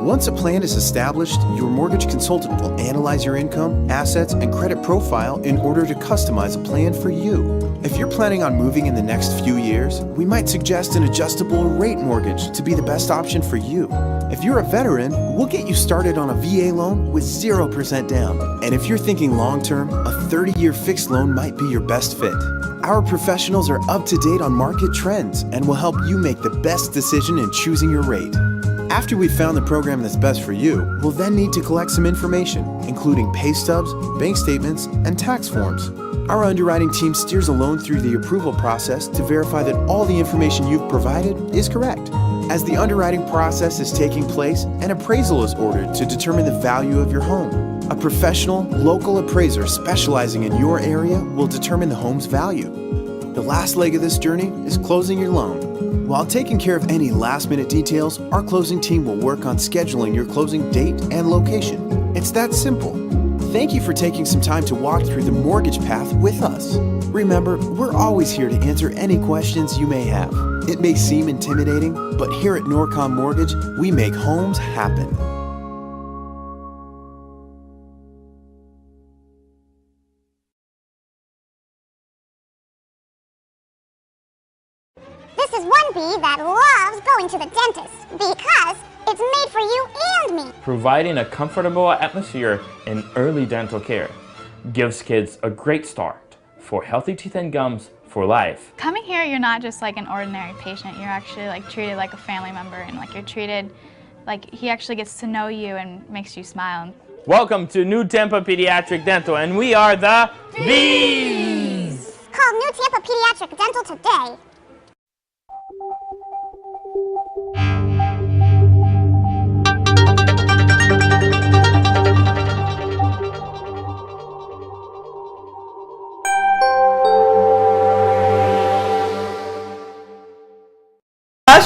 Once a plan is established, your mortgage consultant will analyze your income, assets, and credit profile in order to customize a plan for you. If you're planning on moving in the next few years, we might suggest an adjustable rate mortgage to be the best option for you. If you're a veteran, we'll get you started on a VA loan with 0% down. And if you're thinking long-term, a 30-year fixed loan might be your best fit. Our professionals are up to date on market trends and will help you make the best decision in choosing your rate. After we've found the program that's best for you, we'll then need to collect some information, including pay stubs, bank statements, and tax forms. Our underwriting team steers a loan through the approval process to verify that all the information you've provided is correct. As the underwriting process is taking place, an appraisal is ordered to determine the value of your home. A professional, local appraiser specializing in your area will determine the home's value. The last leg of this journey is closing your loan. While taking care of any last-minute details, our closing team will work on scheduling your closing date and location. It's that simple. Thank you for taking some time to walk through the mortgage path with us. Remember, we're always here to answer any questions you may have. It may seem intimidating, but here at Norcom Mortgage, we make homes happen. This is one bee that loves going to the dentist because it's made for you and me. Providing a comfortable atmosphere in early dental care gives kids a great start for healthy teeth and gums for life. Coming here, you're not just like an ordinary patient. You're actually like treated like a family member, and like you're treated like he actually gets to know you and makes you smile. Welcome to New Tampa Pediatric Dental, and we are the Bees! Call New Tampa Pediatric Dental today.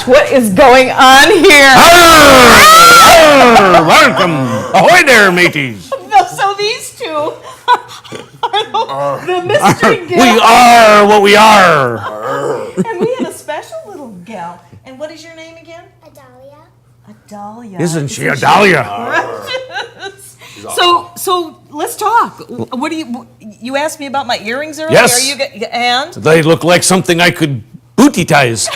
What is going on here? Welcome. Ahoy there, mateys. So these two are the mystery gal. We are what we are. And we have a special little gal. And what is your name again? Adalia. Adalia. Isn't she Adalia? So let's talk. What do you asked me about my earrings earlier? Yes. Are you and They look like something I could booty ties.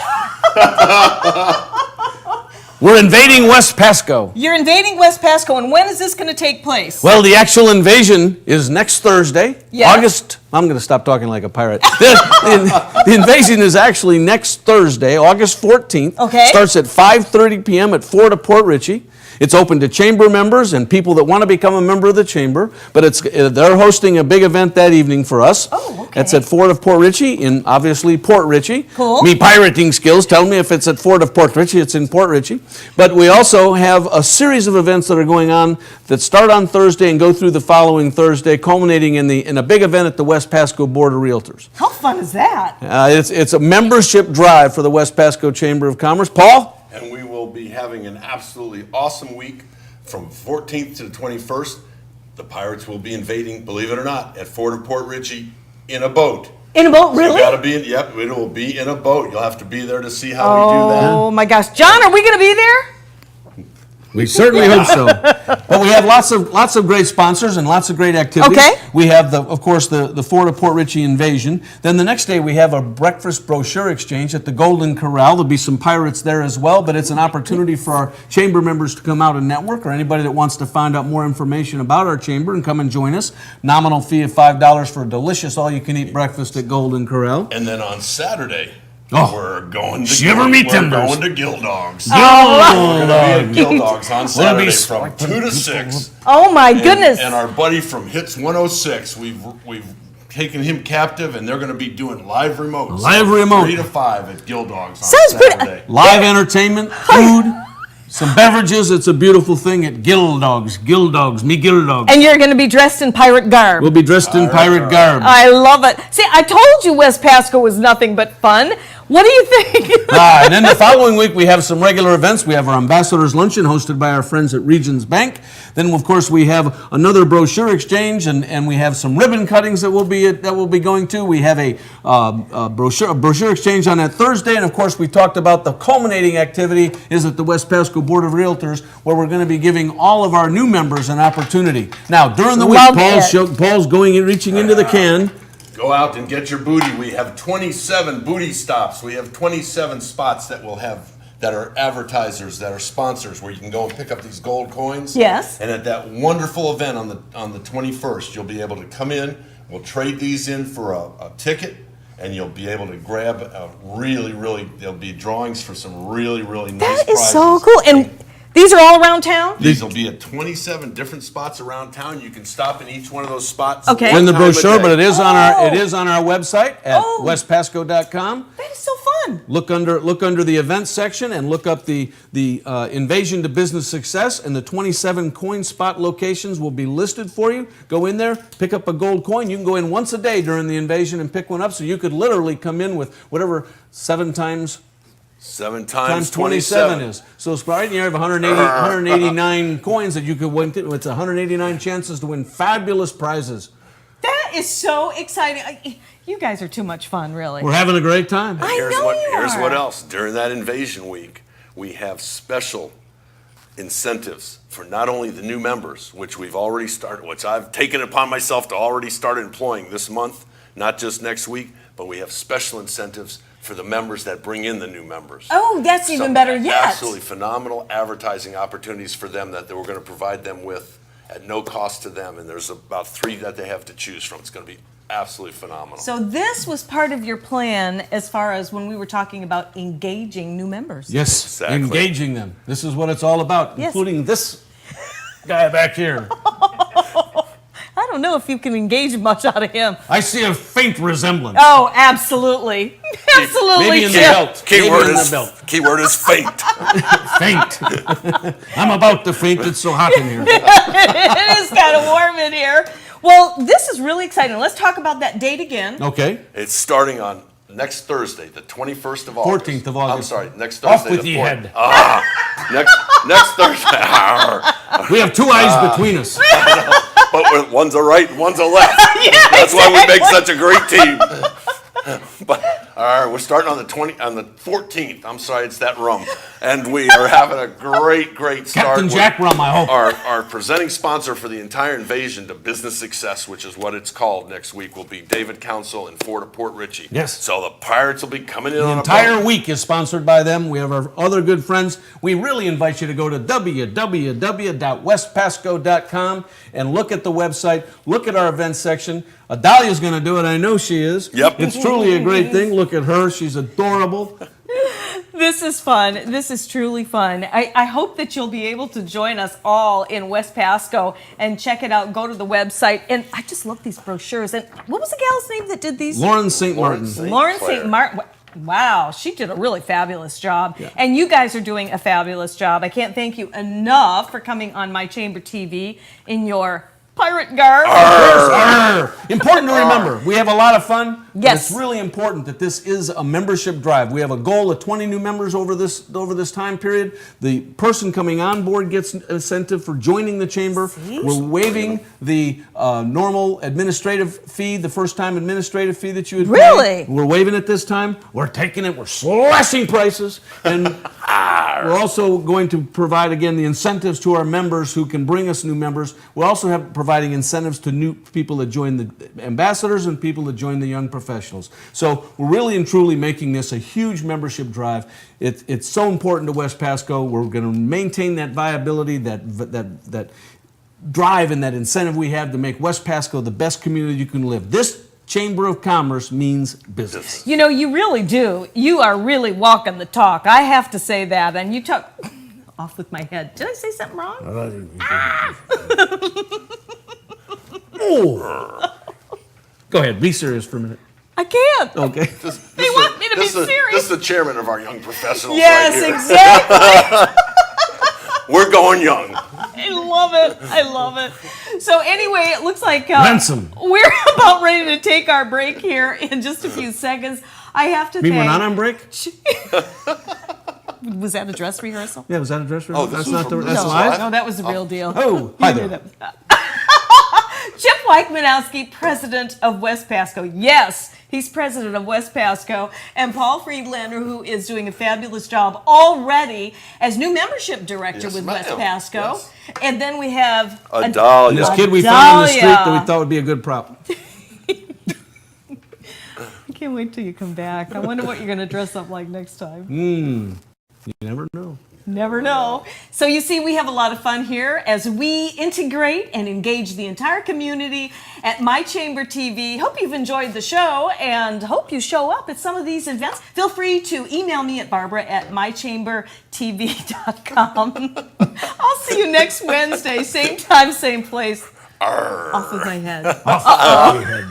We're invading West Pasco. You're invading West Pasco, and when is this going to take place? Well, the actual invasion is next Thursday, Yes. I'm going to stop talking like a pirate. The invasion is actually next Thursday, August 14th. Okay. Starts at 5:30 p.m. at 4 to Port Ritchie. It's open to chamber members and people that want to become a member of the chamber, but they're hosting a big event that evening for us. Oh, okay. It's at Fort of Port Richey in, obviously, Port Richey. Cool. Me pirating skills tell me if it's at Fort of Port Richey, it's in Port Richey. But we also have a series of events that are going on that start on Thursday and go through the following Thursday, culminating in a big event at the West Pasco Board of Realtors. How fun is that? It's a membership drive for the West Pasco Chamber of Commerce. Paul? And we will be having an absolutely awesome week from 14th to the 21st. The Pirates will be invading, believe it or not, at Fort of Port Richey in a boat. In a boat, really? You gotta be in, yep, it will be in a boat. You'll have to be there to see how we do that. Oh my gosh. John, are we going to be there? We certainly hope so. But we have lots of great sponsors and lots of great activities. Okay. We have, of course, the Fort of Port Richey invasion. Then the next day we have a breakfast brochure exchange at the Golden Corral. There'll be some pirates there as well, but it's an opportunity for our chamber members to come out and network, or anybody that wants to find out more information about our chamber and come and join us. Nominal fee of $5 for a delicious all-you-can-eat breakfast at Golden Corral. And then on Saturday, Oh, we're going to shiver me we're timbers. going to Gill Dogs. Oh, We're going to be at Gill Dogs on Saturday from 2 to 6. Oh my goodness. And our buddy from Hits 106, we've taken him captive, and they're going to be doing live remotes. Live remote. 3 to 5 at Gill Dogs on Sounds good. Saturday. Live entertainment, food, some beverages. It's a beautiful thing at Gill Dogs, me Gill Dogs. And you're going to be dressed in pirate garb. We'll be dressed in pirate garb. I love it. See, I told you West Pasco was nothing but fun. What do you think? And then the following week we have some regular events. We have our Ambassadors Luncheon hosted by our friends at Regions Bank. Then, of course, we have another brochure exchange, and we have some ribbon cuttings that we'll be going to. We have a brochure exchange on that Thursday, and of course we talked about the culminating activity is at the West Pasco Board of Realtors, where we're going to be giving all of our new members an opportunity. Now, during the week, Paul's reaching into the can. Go out and get your booty. We have 27 booty stops. We have 27 spots that we'll have that are advertisers, that are sponsors, where you can go and pick up these gold coins. Yes. And at that wonderful event on the 21st, you'll be able to come in. We'll trade these in for a ticket, and you'll be able to grab there'll be drawings for some really nice prizes. That is so cool. And these are all around town? These will be at 27 different spots around town. You can stop in each one of those spots. Okay. We're in the brochure, but it is on our website at westpasco.com. That is so fun. Look under the events section and look up the Invasion to Business Success, and the 27 coin spot locations will be listed for you. Go in there, pick up a gold coin. You can go in once a day during the invasion and pick one up, so you could literally come in with whatever 7 times 27 is. So it's right here, you have 189 coins that you could win. It's 189 chances to win fabulous prizes. That is so exciting. You guys are too much fun, really. We're having a great time. Here's what else. During that invasion week, we have special incentives for not only the new members, which we've already started, which I've taken upon myself to already start employing this month, not just next week, but we have special incentives for the members that bring in the new members. Oh, that's even better yet. Absolutely phenomenal advertising opportunities for them that we're going to provide them with at no cost to them. And there's about 3 that they have to choose from. It's going to be absolutely phenomenal. So this was part of your plan as far as when we were talking about engaging new members. Yes, exactly. Engaging them. This is what it's all about, including this guy back here. I don't know if you can engage much out of him. I see a faint resemblance. Oh, absolutely. Absolutely. Maybe in the belt. Keyword is faint. Faint. I'm about to faint. It's so hot in here. It is kind of warm in here. Well, this is really exciting. Let's talk about that date again. Okay. It's starting on next Thursday, the 21st of August. 14th of August. I'm sorry, next Thursday. Off with your head. Next Thursday. We have 2 eyes between us. But one's a right and one's a left. That's why we make such a great team. But all right, we're starting on the 14th. I'm sorry, it's that rum, and we are having a great start. Captain Jack rum, I hope. Our presenting sponsor for the entire invasion to business success, which is what it's called next week, will be David Council in Fort of Port Richey. Yes. So the Pirates will be coming in on The entire week is sponsored by them. We have our other good friends. We really invite you to go to www.westpasco.com and look at the website. Look at our events section. Dahlia's going to do it. I know she is. Yep. It's truly a great thing. Look at her. She's adorable. This is fun. This is truly fun. I hope that you'll be able to join us all in West Pasco and check it out. Go to the website. And I just love these brochures. And what was the gal's name that did these? Lauren St. Martin. Lauren St. Martin. Wow, she did a really fabulous job. Yeah. And you guys are doing a fabulous job. I can't thank you enough for coming on My Chamber TV in your pirate garb. Important to remember, we have a lot of fun. Yes. It's really important that this is a membership drive. We have a goal of 20 new members over this time period. The person coming on board gets an incentive for joining the chamber. We're waiving the normal administrative fee, the first-time administrative fee that you would pay. We're waiving it this time. We're taking it. We're slashing prices. And we're also going to provide, again, the incentives to our members who can bring us new members. We're also providing incentives to new people that join the ambassadors and people that join the young professionals. So we're really and truly making this a huge membership drive. It's so important to West Pasco. We're going to maintain that viability, that drive and that incentive we have to make West Pasco the best community you can live. This Chamber of Commerce means business. You know, you really do. You are really walking the talk. I have to say that. And you talk off with my head. Did I say something wrong? Go ahead, be serious for a minute. I can't. Okay. They want me to be serious. This is the chairman of our young professionals. Yes, right here. exactly. We're going young. I love it. I love it. So anyway, it looks like Ransom. We're about ready to take our break here in just a few seconds. I have to Mean thank... we're not on break? Was that a dress rehearsal? Yeah, was that a dress rehearsal? Oh, that's live? No, that was the real deal. Oh, hi there. Chip Wichmanowski, president of West Pasco. Yes, he's president of West Pasco. And Paul Friedlander, who is doing a fabulous job already as new membership director with West Pasco. Yes. And then we have Adalia. This kid we found on the street that we thought would be a good prop. I can't wait till you come back. I wonder what you're going to dress up like next time. You never know. Never know. So you see, we have a lot of fun here as we integrate and engage the entire community at My Chamber TV. Hope you've enjoyed the show and hope you show up at some of these events. Feel free to email me at barbara@mychambertv.com. I'll see you next Wednesday, same time, same place. Off with my head. Off with my head.